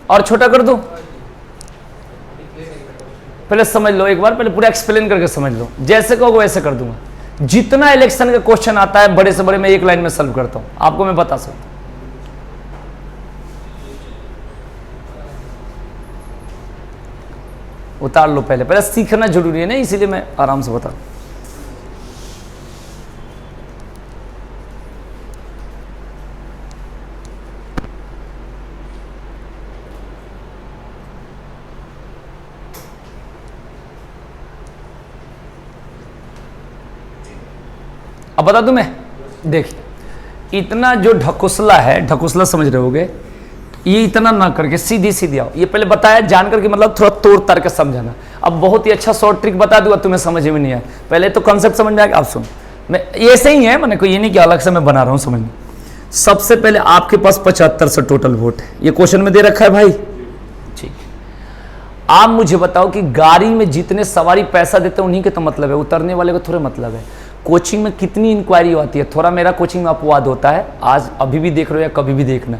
और छोटा कर दूं? पहले समझ लो एक बार, पहले पूरा एक्सप्लेन करके समझ लो, जैसे कहोगे वैसे कर दूंगा। जितना इलेक्शन का क्वेश्चन आता है बड़े से बड़े, मैं एक लाइन में सॉल्व करता हूं, आपको मैं बता सकता हूं। उतार लो पहले, पहले सीखना जरूरी है ना, इसीलिए मैं आराम से बता। अब बता दूं मैं, देखिए इतना जो ढकोसला है, ढकोसला समझ रहे होगे, ये इतना ना करके सीधी सीधी आओ। ये पहले बताया जान करके, मतलब थोड़ा तोड़ तार के समझाना। अब बहुत ही अच्छा शॉर्ट ट्रिक बता दूंगा, तुम्हें समझ में नहीं आया, पहले तो कॉन्सेप्ट समझ में आएगा। आप सुन, मैं ऐसे ही है, मैंने कोई ये नहीं कि अलग से मैं बना रहा हूं, समझ में। सबसे पहले आपके पास 7500 टोटल वोट है, ये क्वेश्चन में दे रखा है भाई, ठीक। आप मुझे बताओ कि गाड़ी में जितने सवारी पैसा देते हैं उन्हीं के तो मतलब है, उतरने वाले को थोड़े मतलब है। कोचिंग में कितनी इंक्वायरी होती है, थोड़ा मेरा कोचिंग में अपवाद होता है, आज अभी भी देख रहे हो या कभी भी देखना।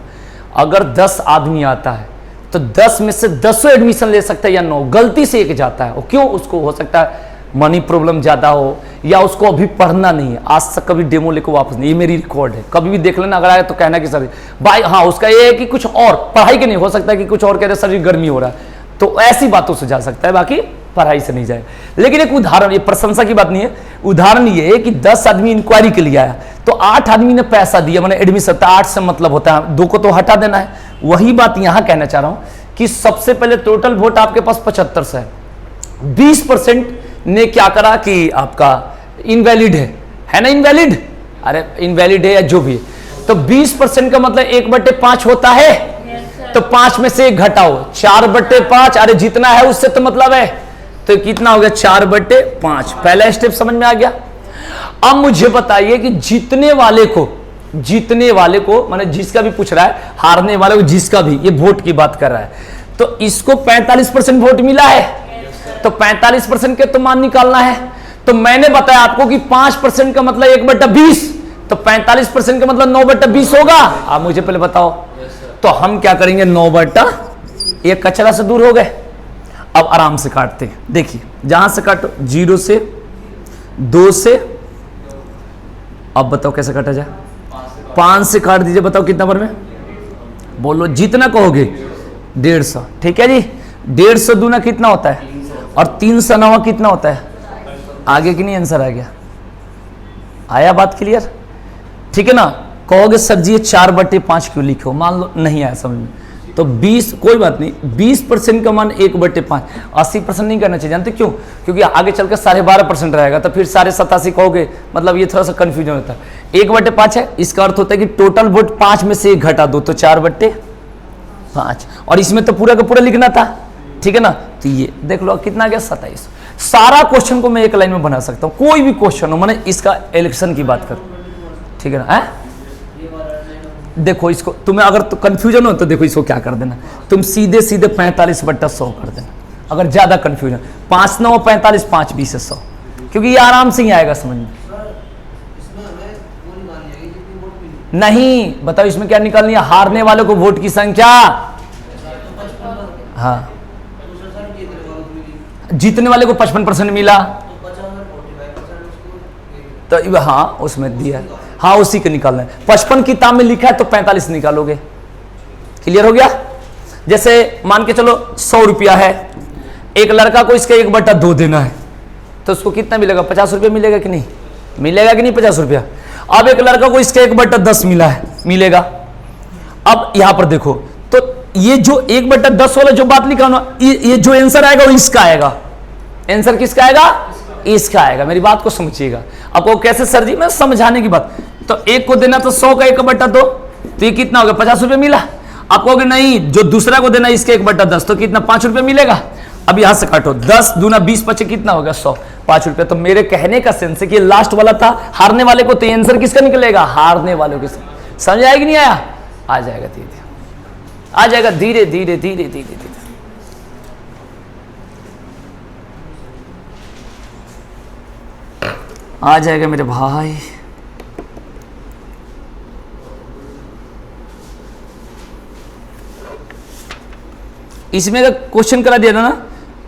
अगर 10 आदमी आता है तो 10 में से 10 एडमिशन ले सकता है या 9, गलती से एक जाता है। वो क्यों? उसको हो सकता है मनी प्रॉब्लम ज़्यादा हो, या उसको अभी पढ़ना नहीं है, आज तक कभी डेमो लेकर वापस नहीं। ये मेरी रिकॉर्ड है, कभी भी देख लेना, अगर आए तो कहना कि सर भाई, हाँ उसका ये है कि कुछ और पढ़ाई के नहीं, हो सकता है कि कुछ और कह रहे सर जी गर्मी हो रहा है, तो ऐसी बातों से जा सकता है, बाकी पढ़ाई से नहीं जाए। लेकिन एक उदाहरण, ये प्रशंसा की बात नहीं है, उदाहरण ये है कि 10 आदमी इंक्वायरी के लिए आया, तो 8 आदमी ने पैसा दिया, मैंने एडमिशन, 8 से मतलब होता है 2 को तो हटा देना है। वही बात यहां कहना चाह रहा हूं कि सबसे पहले टोटल वोट आपके पास 75 है, 20% ने क्या करा कि आपका इनवैलिड है ना, इनवैलिड, अरे इनवैलिड है या जो भी है, तो 20% का मतलब 1/5 होता है, तो 5 में से 1 घटाओ, 4/5, अरे जितना है उससे तो मतलब है, तो कितना हो गया 4/5। पहला स्टेप समझ में आ गया। अब मुझे बताइए कि जीतने वाले को माने जिसका भी पूछ रहा है, हारने वाले को जिसका भी, ये वोट की बात कर रहा है, तो इसको 45% वोट मिला है, तो 45% के तो मान निकालना है। तो मैंने बताया आपको कि 5% का मतलब 1/20, तो 45% का मतलब 9/20 होगा। आप मुझे पहले बताओ, तो हम क्या करेंगे, 9/1 कचरा से दूर हो गए। अब आराम से काटते हैं, देखिए जहां से काटो, 0 से 2 से, अब बताओ कैसे काटा जाए, 5 से काट दीजिए, बताओ कितना नंबर में, बोलो जितना कहोगे, 150, ठीक है जी। 150 दूना कितना होता है, और 309 कितना होता है, आगे की नहीं आंसर आ गया, आया बात क्लियर, ठीक है ना। कहोगे सर जी ये 4/5 क्यों लिखो, मान लो नहीं आया समझ में, तो 20, कोई बात नहीं, 20% का मान 1/5, 80% नहीं करना चाहिए, जानते क्यों? क्योंकि आगे चलकर 12.5% रहेगा, तो फिर 87.5 कहोगे, मतलब ये थोड़ा सा कंफ्यूजन होता है। 1/5 है, इसका अर्थ होता है कि टोटल वोट 5 में से 1 घटा दो, तो 4/5, और इसमें तो पूरा का पूरा लिखना था, ठीक है ना। तो ये देख लो कितना गया, 27। सारा क्वेश्चन को मैं एक लाइन में बना सकता हूँ, कोई भी क्वेश्चन हो, मैंने इसका इलेक्शन की बात कर, ठीक है ना। देखो इसको, तुम्हें अगर तो कंफ्यूजन हो तो देखो इसको क्या कर देना, तुम सीधे 45/100 कर देना, अगर ज्यादा कंफ्यूजन 5 9 45 5 20 100, क्योंकि ये आराम से ही आएगा समझ में। नहीं बताओ इसमें क्या निकालनी है, हारने वाले को वोट की संख्या, हाँ जीतने वाले को 55% मिला तो हाँ उसमें दिया, हाँ उसी के निकालना है। 55 किताब में लिखा है तो 45 निकालोगे। क्लियर हो गया। जैसे मान के चलो 100 रुपया है, एक लड़का को इसका 1/2 देना है तो उसको कितना मिलेगा, 50 रुपया मिलेगा कि नहीं, मिलेगा कि नहीं 50 रुपया। अब एक लड़का को इसका 1/10 मिला है, मिलेगा। अब यहां पर देखो तो ये जो 1/10 वाला जो बात लिखा ना, ये जो आंसर आएगा वो इसका आएगा। आंसर किसका आएगा, इसका आएगा। मेरी बात को समझिएगा। आपको कैसे सर जी, मैं समझाने की बात, तो एक को देना तो 100 का 1/2 तो ये कितना हो गया, 50 रुपये मिला। आप कहोगे नहीं जो दूसरा को देना इसके 1/10 तो कितना 5 रुपये मिलेगा। अब यहां से काटो 10 दूना 20 25 कितना हो गया 100, 5 रुपये। तो मेरे कहने का सेंस है कि लास्ट वाला था हारने वाले को, तो आंसर किसका निकलेगा, हारने वाले को। समझ आएगी नहीं आया, आ जाएगा धीरे धीरे, आ जाएगा धीरे धीरे धीरे धीरे धीरे। आ जाएगा मेरे भाई। इसमें अगर क्वेश्चन करा दिया ना,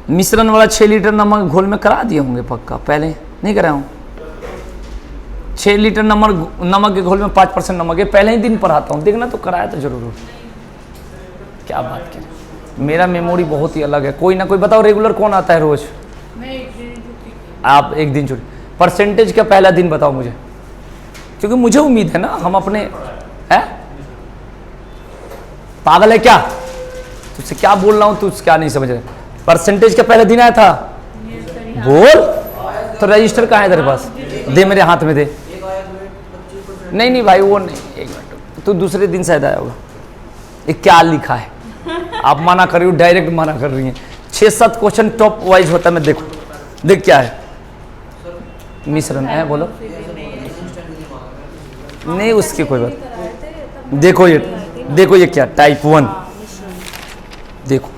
मिश्रण वाला 6 लीटर नमक घोल में करा दिए होंगे पक्का, पहले नहीं कराया हूं। 6 लीटर नमक के घोल में 5% नमक है, पहले ही दिन पढ़ाता हूं, देखना तो कराया तो जरूर हो। क्या बात करें, मेरा मेमोरी बहुत ही अलग है। कोई ना कोई बताओ रेगुलर कौन आता है रोज, मैं एक दिन छुट्टी, आप एक दिन छुट्टी। परसेंटेज का पहला दिन बताओ मुझे, क्योंकि मुझे उम्मीद है ना हम अपने है, पागल है क्या, तुझसे क्या बोल रहा हूं, तू क्या नहीं समझ रहे। परसेंटेज का पहला दिन आया था, बोल तो रजिस्टर कहाँ है तेरे पास, दे मेरे हाथ में दे। नहीं नहीं भाई वो नहीं, एक मिनट, तू दूसरे दिन शायद आया होगा। ये क्या लिखा है, आप मना कर रही हो, डायरेक्ट मना कर रही हैं। 6-7 क्वेश्चन टॉप वाइज होता है, मैं देखो देख क्या है, मिश्रण है, बोलो नहीं उसकी कोई बात। देखो ये क्या टाइप 1, देखो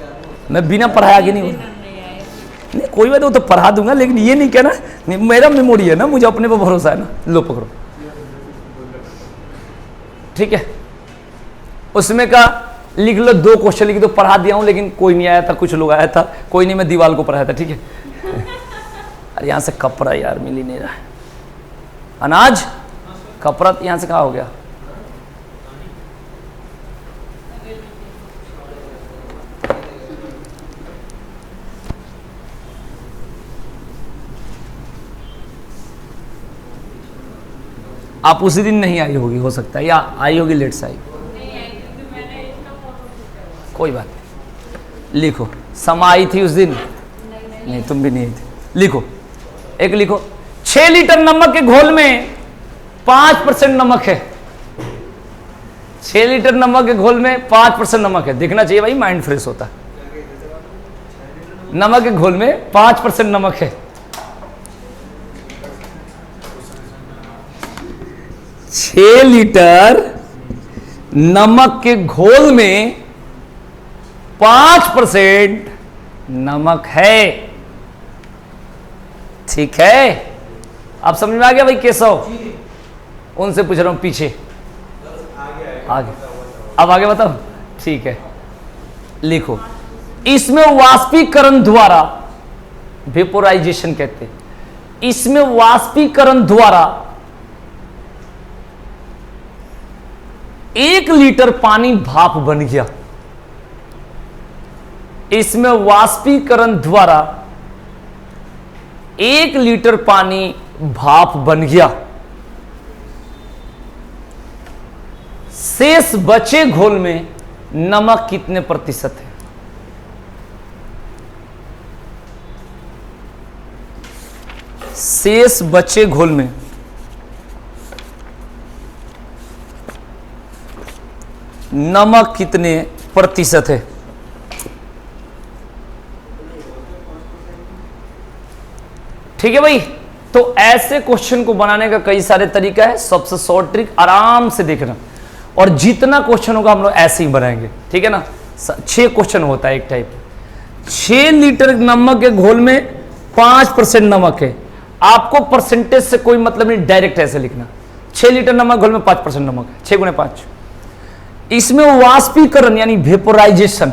मैं बिना पढ़ाया आगे नहीं नहीं कोई बात, वो तो पढ़ा दूंगा, लेकिन ये नहीं कहना मेरा मेमोरी है ना, मुझे अपने पर भरोसा है ना। लो पकड़ो, ठीक है। उसमें का लिख लो 2 क्वेश्चन लिख दो, पढ़ा दिया हूं लेकिन कोई नहीं आया था, कुछ लोग आया था, कोई नहीं, मैं दीवार को पढ़ाया था, ठीक है। अरे यहां से कपड़ा यार मिल ही नहीं रहा है, अनाज कपड़ा यहां से कहाँ हो गया। आप उसी दिन नहीं आई होगी, हो सकता है, या आई होगी लेट से आई, कोई बात नहीं। लिखो समा आई थी उस दिन, नहीं तुम भी नहीं आई थी। लिखो एक लिखो, 6 लीटर नमक के घोल में 5% नमक है। 6 लीटर नमक के घोल में 5% नमक है, देखना चाहिए भाई, माइंड फ्रेश होता है। नमक के घोल में 5% नमक है। 6 लीटर नमक के घोल में 5% नमक है, ठीक है। आप समझ में आ गया भाई केशव, उनसे पूछ रहा हूं पीछे आगे, अब आगे बताओ, ठीक है। लिखो इसमें वाष्पीकरण द्वारा, वेपोराइजेशन कहते हैं, इसमें वाष्पीकरण द्वारा 1 लीटर पानी भाप बन गया। इसमें वाष्पीकरण द्वारा 1 लीटर पानी भाप बन गया। शेष बचे घोल में नमक कितने प्रतिशत है। शेष बचे घोल में नमक कितने प्रतिशत है। ठीक है भाई, तो ऐसे क्वेश्चन को बनाने का कई सारे तरीका है, सबसे शॉर्ट ट्रिक आराम से देखना, और जितना क्वेश्चन होगा हम लोग ऐसे ही बनाएंगे, ठीक है ना। 6 क्वेश्चन होता है एक टाइप, 6 लीटर नमक के घोल में 5% नमक है। आपको परसेंटेज से कोई मतलब नहीं, डायरेक्ट ऐसे लिखना 6 लीटर नमक घोल में 5% नमक है, 6 गुणे 5। इसमें वाष्पीकरण यानी वेपोराइजेशन,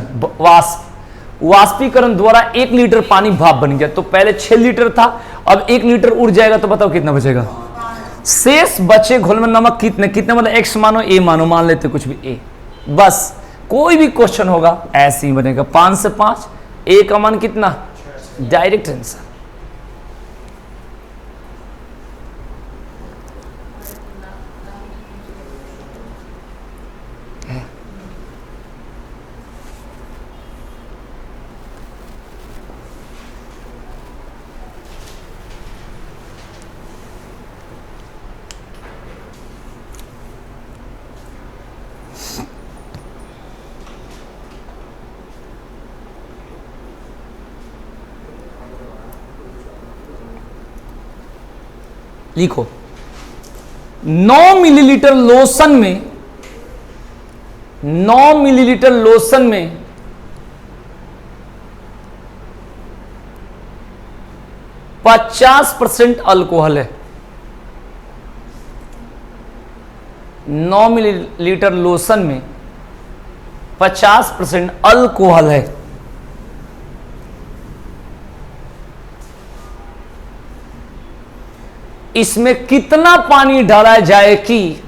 वाष्पीकरण द्वारा 1 लीटर पानी भाप बन गया। तो पहले 6 लीटर था, अब 1 लीटर उड़ जाएगा, तो बताओ कितना बचेगा। शेष बचे घोल में नमक कितने कितने, मतलब x मानो a मानो, मान लेते कुछ भी a, बस कोई भी क्वेश्चन होगा ऐसे ही बनेगा। 5 से 5, a का मान कितना, डायरेक्ट आंसर। लिखो 9 मिलीलीटर लोशन में 9 मिलीलीटर लोशन में 50% अल्कोहल है। 9 मिलीलीटर लोशन में 50% अल्कोहल है। इसमें कितना पानी डाला जाए कि,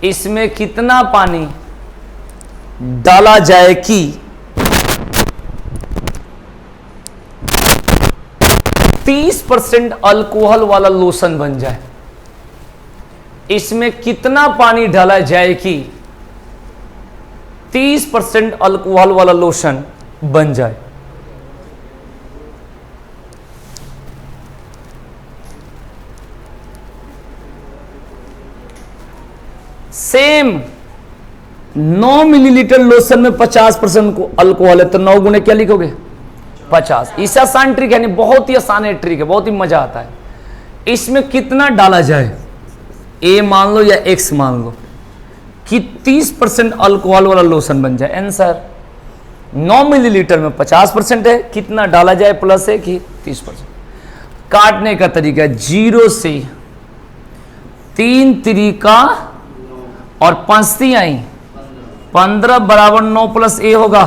इसमें कितना पानी डाला जाए कि 30% अल्कोहल वाला लोशन बन जाए। इसमें कितना पानी डाला जाए कि 30% अल्कोहल वाला लोशन बन जाए। सेम 9 मिलीलीटर लोशन में 50% अल्कोहल है, तो 9 गुणे क्या लिखोगे, 50। इससे आसान ट्रिक है, नहीं बहुत ही आसान है ट्रिक है, बहुत ही मजा आता है। इसमें कितना डाला जाए, a मान लो या x मान लो, कि 30% अल्कोहल वाला लोशन बन जाए। आंसर 9 मिलीलीटर में 50% है, कितना डाला जाए प्लस है कि 30%। काटने का तरीका 0 से 3 तरीका और 5 आई 15 बराबर 9 प्लस a होगा।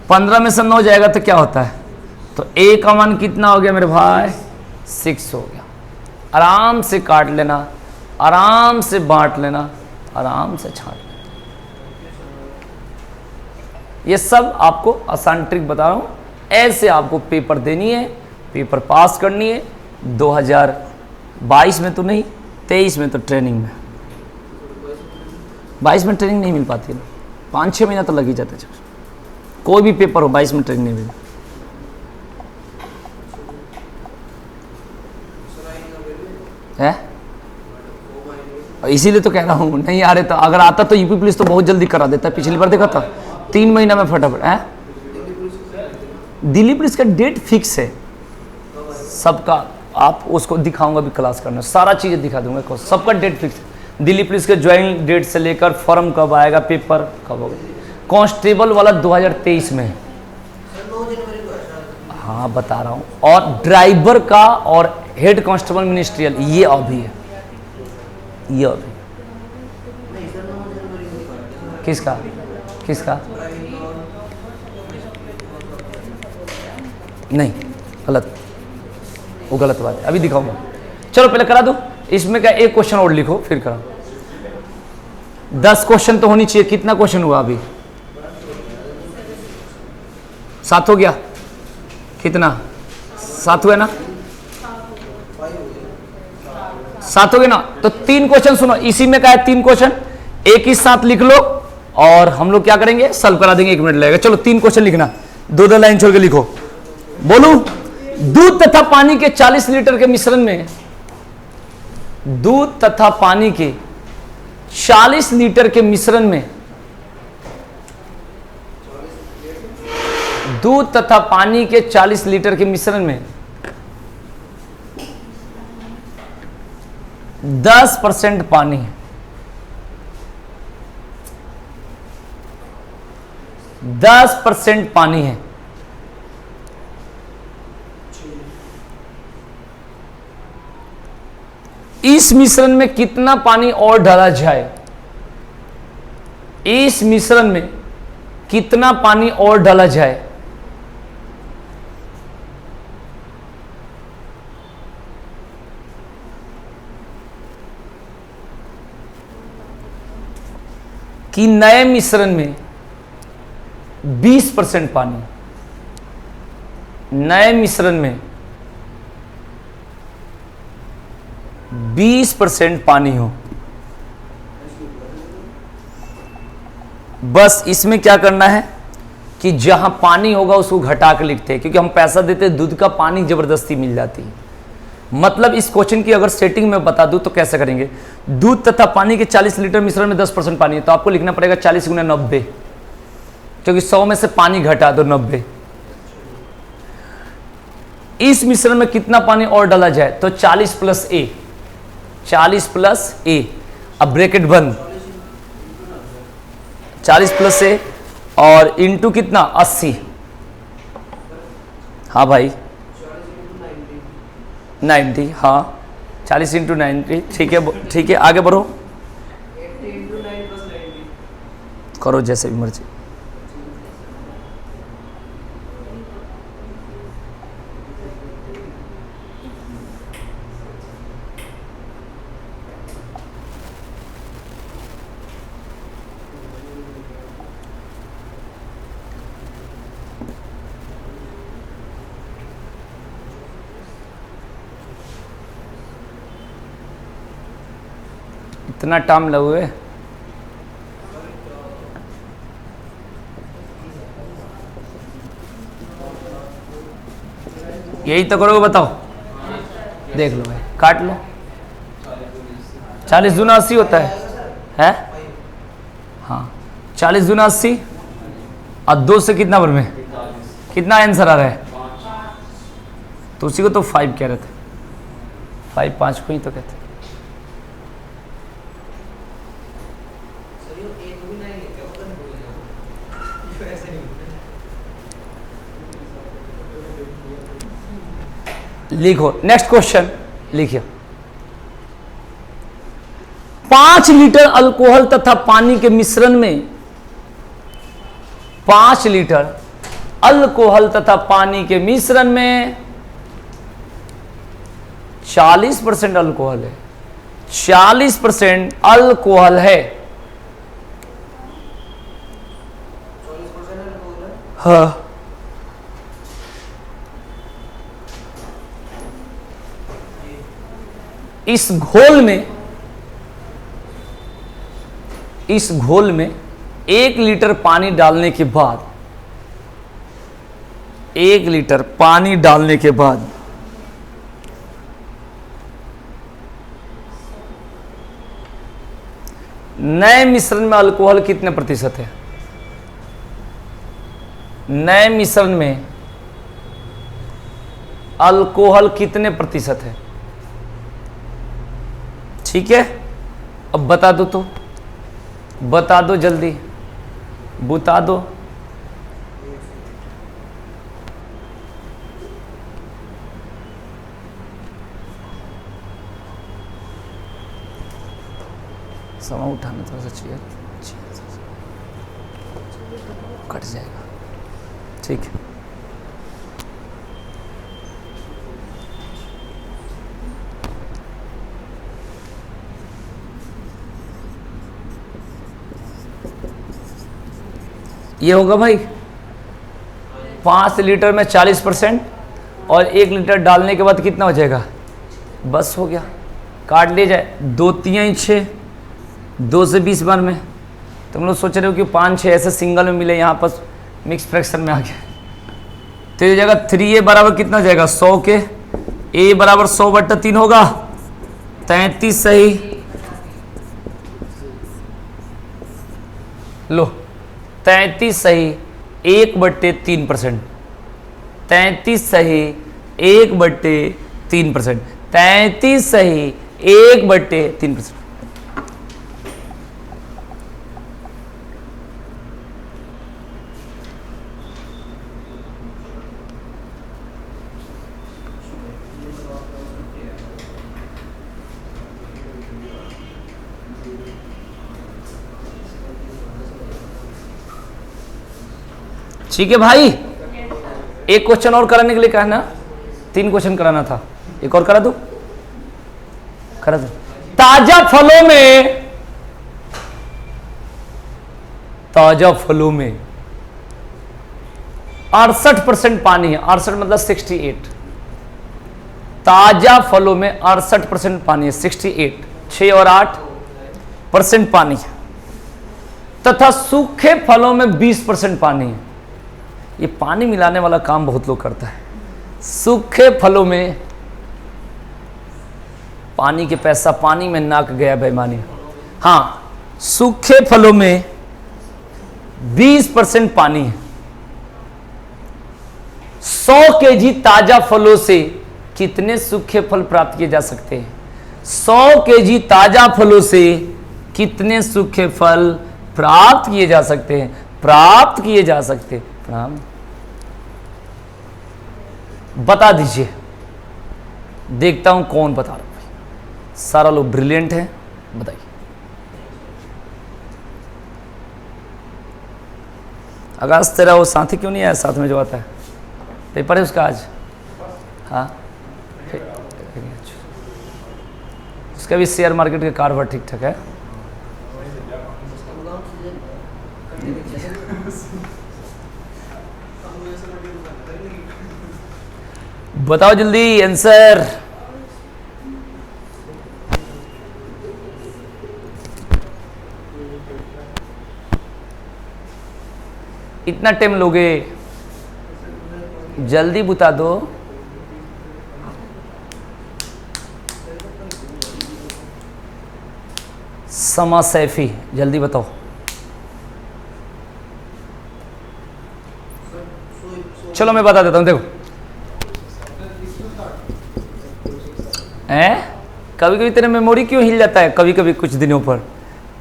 15 में से 9 जाएगा तो क्या होता है, तो a का मान कितना हो गया मेरे भाई, 6 हो गया। आराम से काट लेना, आराम से बांट लेना, आराम से छांट लेना। ये सब आपको आसान ट्रिक बता रहा हूं, ऐसे आपको पेपर देनी है, पेपर पास करनी है। 2022 में तो नहीं, 23 में तो ट्रेनिंग में। 22 में ट्रेनिंग नहीं मिल पाती है, 5-6 महीना तो लग ही जाता है। कोई भी पेपर हो 22 में ट्रेनिंग नहीं मिली। है इसीलिए तो कह रहा हूँ, नहीं आ रहे तो, अगर आता तो यूपी पुलिस तो बहुत जल्दी करा देता है। पिछली बार देखा था 3 महीना में फटाफट है। दिल्ली पुलिस का डेट फिक्स है सबका, आप उसको दिखाऊंगा भी, क्लास करना सारा चीजें दिखा दूंगा, सबका डेट फिक्स है। दिल्ली पुलिस के ज्वाइनिंग डेट से लेकर फॉर्म कब आएगा, पेपर कब होगा। कांस्टेबल वाला 2023 में है, हाँ बता रहा हूँ। और ड्राइवर का और हेड कांस्टेबल मिनिस्ट्रियल ये अभी है, ये अभी। किसका किसका नहीं, गलत, वो गलत बात है, अभी दिखाऊंगा। चलो पहले करा दो, इसमें क्या एक क्वेश्चन और लिखो फिर करा। 10 क्वेश्चन तो होनी चाहिए। कितना क्वेश्चन हुआ अभी, 7 हो गया, कितना 7 हुआ ना, 7 हो गया ना। तो 3 क्वेश्चन सुनो, इसी में क्या है 3 क्वेश्चन, एक ही साथ लिख लो और हम लोग क्या करेंगे, सॉल्व करा देंगे, 1 मिनट लगेगा। चलो 3 क्वेश्चन लिखना, 2-2 लाइन छोड़ के लिखो। बोलू, दूध तथा पानी के 40 लीटर के मिश्रण में, दूध तथा पानी के 40 लीटर के मिश्रण में, दूध तथा पानी के 40 लीटर के मिश्रण में 10% पानी है, 10% पानी है। इस मिश्रण में कितना पानी और डाला जाए, इस मिश्रण में कितना पानी और डाला जाए। कि नए मिश्रण में 20% पानी, नए मिश्रण में 20% पानी हो। बस इसमें क्या करना है कि जहां पानी होगा उसको घटा के लिखते हैं, क्योंकि हम पैसा देते हैं, दूध का पानी जबरदस्ती मिल जाती है। मतलब इस क्वेश्चन की अगर सेटिंग में बता दूं तो कैसे करेंगे, दूध तथा पानी के 40 लीटर मिश्रण में 10% पानी है, तो आपको लिखना पड़ेगा 40 गुना 90, क्योंकि 100 में से पानी घटा दो 90। इस मिश्रण में कितना पानी और डाला जाए, तो 40 प्लस ए, 40 प्लस ए, अब ब्रैकेट बंद, 40 प्लस ए और इंटू कितना 80। हाँ भाई 90, हाँ 40 इंटू 90, ठीक है ठीक है, आगे बढ़ो, करो जैसे भी मर्जी। इतना टाइम लगे, यही तो करोगे, बताओ, देख लो भाई, काट लो। 40 दूना 80 होता है? हाँ 40 दूना 80 और 2 से कितना बढ़ में, कितना आंसर आ रहा है, तो उसी को तो 5 कह रहे थे, 5 5 को ही तो कहते। लिखो नेक्स्ट क्वेश्चन, लिखिए 5 लीटर अल्कोहल तथा पानी के मिश्रण में, 5 लीटर अल्कोहल तथा पानी के मिश्रण में 40% अल्कोहल है, 40% अल्कोहल है। हाँ इस घोल में 1 लीटर पानी डालने के बाद, 1 लीटर पानी डालने के बाद नए मिश्रण में अल्कोहल कितने प्रतिशत है, नए मिश्रण में अल्कोहल कितने प्रतिशत है, ठीक है। अब बता दो, तो बता दो जल्दी, बता दो। समय उठाना थोड़ा सा चाहिए, कट जाएगा, ठीक है। ये होगा भाई 5 लीटर में 40% और 1 लीटर डालने के बाद कितना हो जाएगा, बस हो गया, काट लिया जाए, 2 3 6, 2 से 20 बार में। तुम लोग सोच रहे हो कि 5 6 ऐसे सिंगल में मिले, यहाँ पर मिक्स फ्रैक्शन में आ गया, तो ये जगह 3a बराबर कितना हो जाएगा 100 के, a बराबर 100/3 होगा, 33 सही, लो 33 सही 1/3%, 33 सही 1/3%, 33 सही 1/3%। ठीक है भाई, एक क्वेश्चन और कराने के लिए कहा ना, 3 क्वेश्चन कराना था, एक और करा दो, करा दो। ताजा फलों में 68% पानी है। 68 मतलब 68। ताजा फलों में 68% पानी है, 68, 6 और 8% पानी है, तथा सूखे फलों में 20% पानी है। ये पानी मिलाने वाला काम बहुत लोग करता है। सूखे फलों में पानी के पैसा पानी में नाक गया बेईमानी। हाँ, सूखे फलों में 20% पानी है। 100 केजी ताजा फलों से कितने सूखे फल प्राप्त किए जा सकते हैं? 100 केजी ताजा फलों से कितने सूखे फल प्राप्त किए जा सकते हैं? प्राप्त किए जा सकते हैं। प्रणाम, बता दीजिए, देखता हूं कौन बता रहा है। सारा लोग ब्रिलियंट है, बताइए। आकाश, तेरा वो साथी क्यों नहीं आया साथ में जो आता है? पेपर है उसका आज? हाँ, उसका भी शेयर मार्केट के कारोबार ठीक ठाक है। बताओ जल्दी आंसर। इतना टाइम लोगे, जल्दी बता दो। समा सैफी, जल्दी बताओ। चलो मैं बता देता हूं, देखो। कभी कभी तेरा मेमोरी क्यों हिल जाता है? कभी कभी कुछ दिनों पर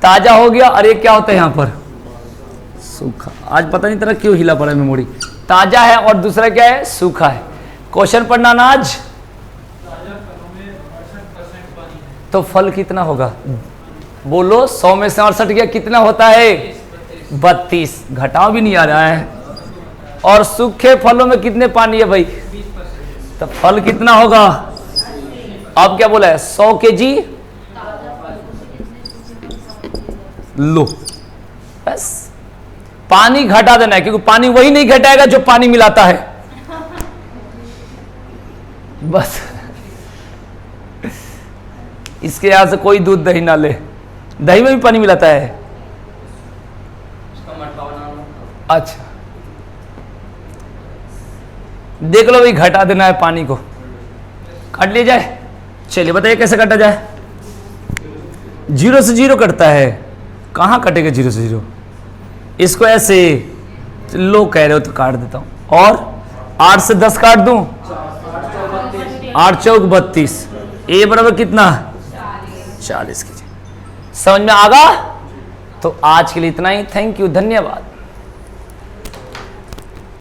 ताजा हो गया, अरे क्या होता है यहां पर? सूखा। आज पता नहीं तेरा क्यों हिला पड़ा है मेमोरी। ताजा है और दूसरा क्या है? सूखा है। क्वेश्चन पढ़ना ना आज। तो फल कितना होगा? बोलो, 100 में से 68 गया, कितना होता है? 32। घटाव भी नहीं आ रहा है। और सूखे फलों में कितने पानी है भाई? तो फल कितना होगा? अब क्या बोला है? 100 केजी लो, बस पानी घटा देना है, क्योंकि पानी वही नहीं घटाएगा जो पानी मिलाता है। बस इसके यहां से कोई दूध दही ना ले। दही में भी पानी मिलाता है? अच्छा, देख लो भाई, घटा देना है पानी को। काट लिया जाए? चलिए बताइए कैसे काटा जाए। 0 से 0 कटता है। कहां कटेगा 0 से 0? इसको ऐसे लो कह रहे हो तो काट देता हूं। और 8 से 10 काट दूं? 8 चौक 32। ए बराबर कितना? 40 कीजिए। समझ में आ गया? तो आज के लिए इतना ही। थैंक यू, धन्यवाद।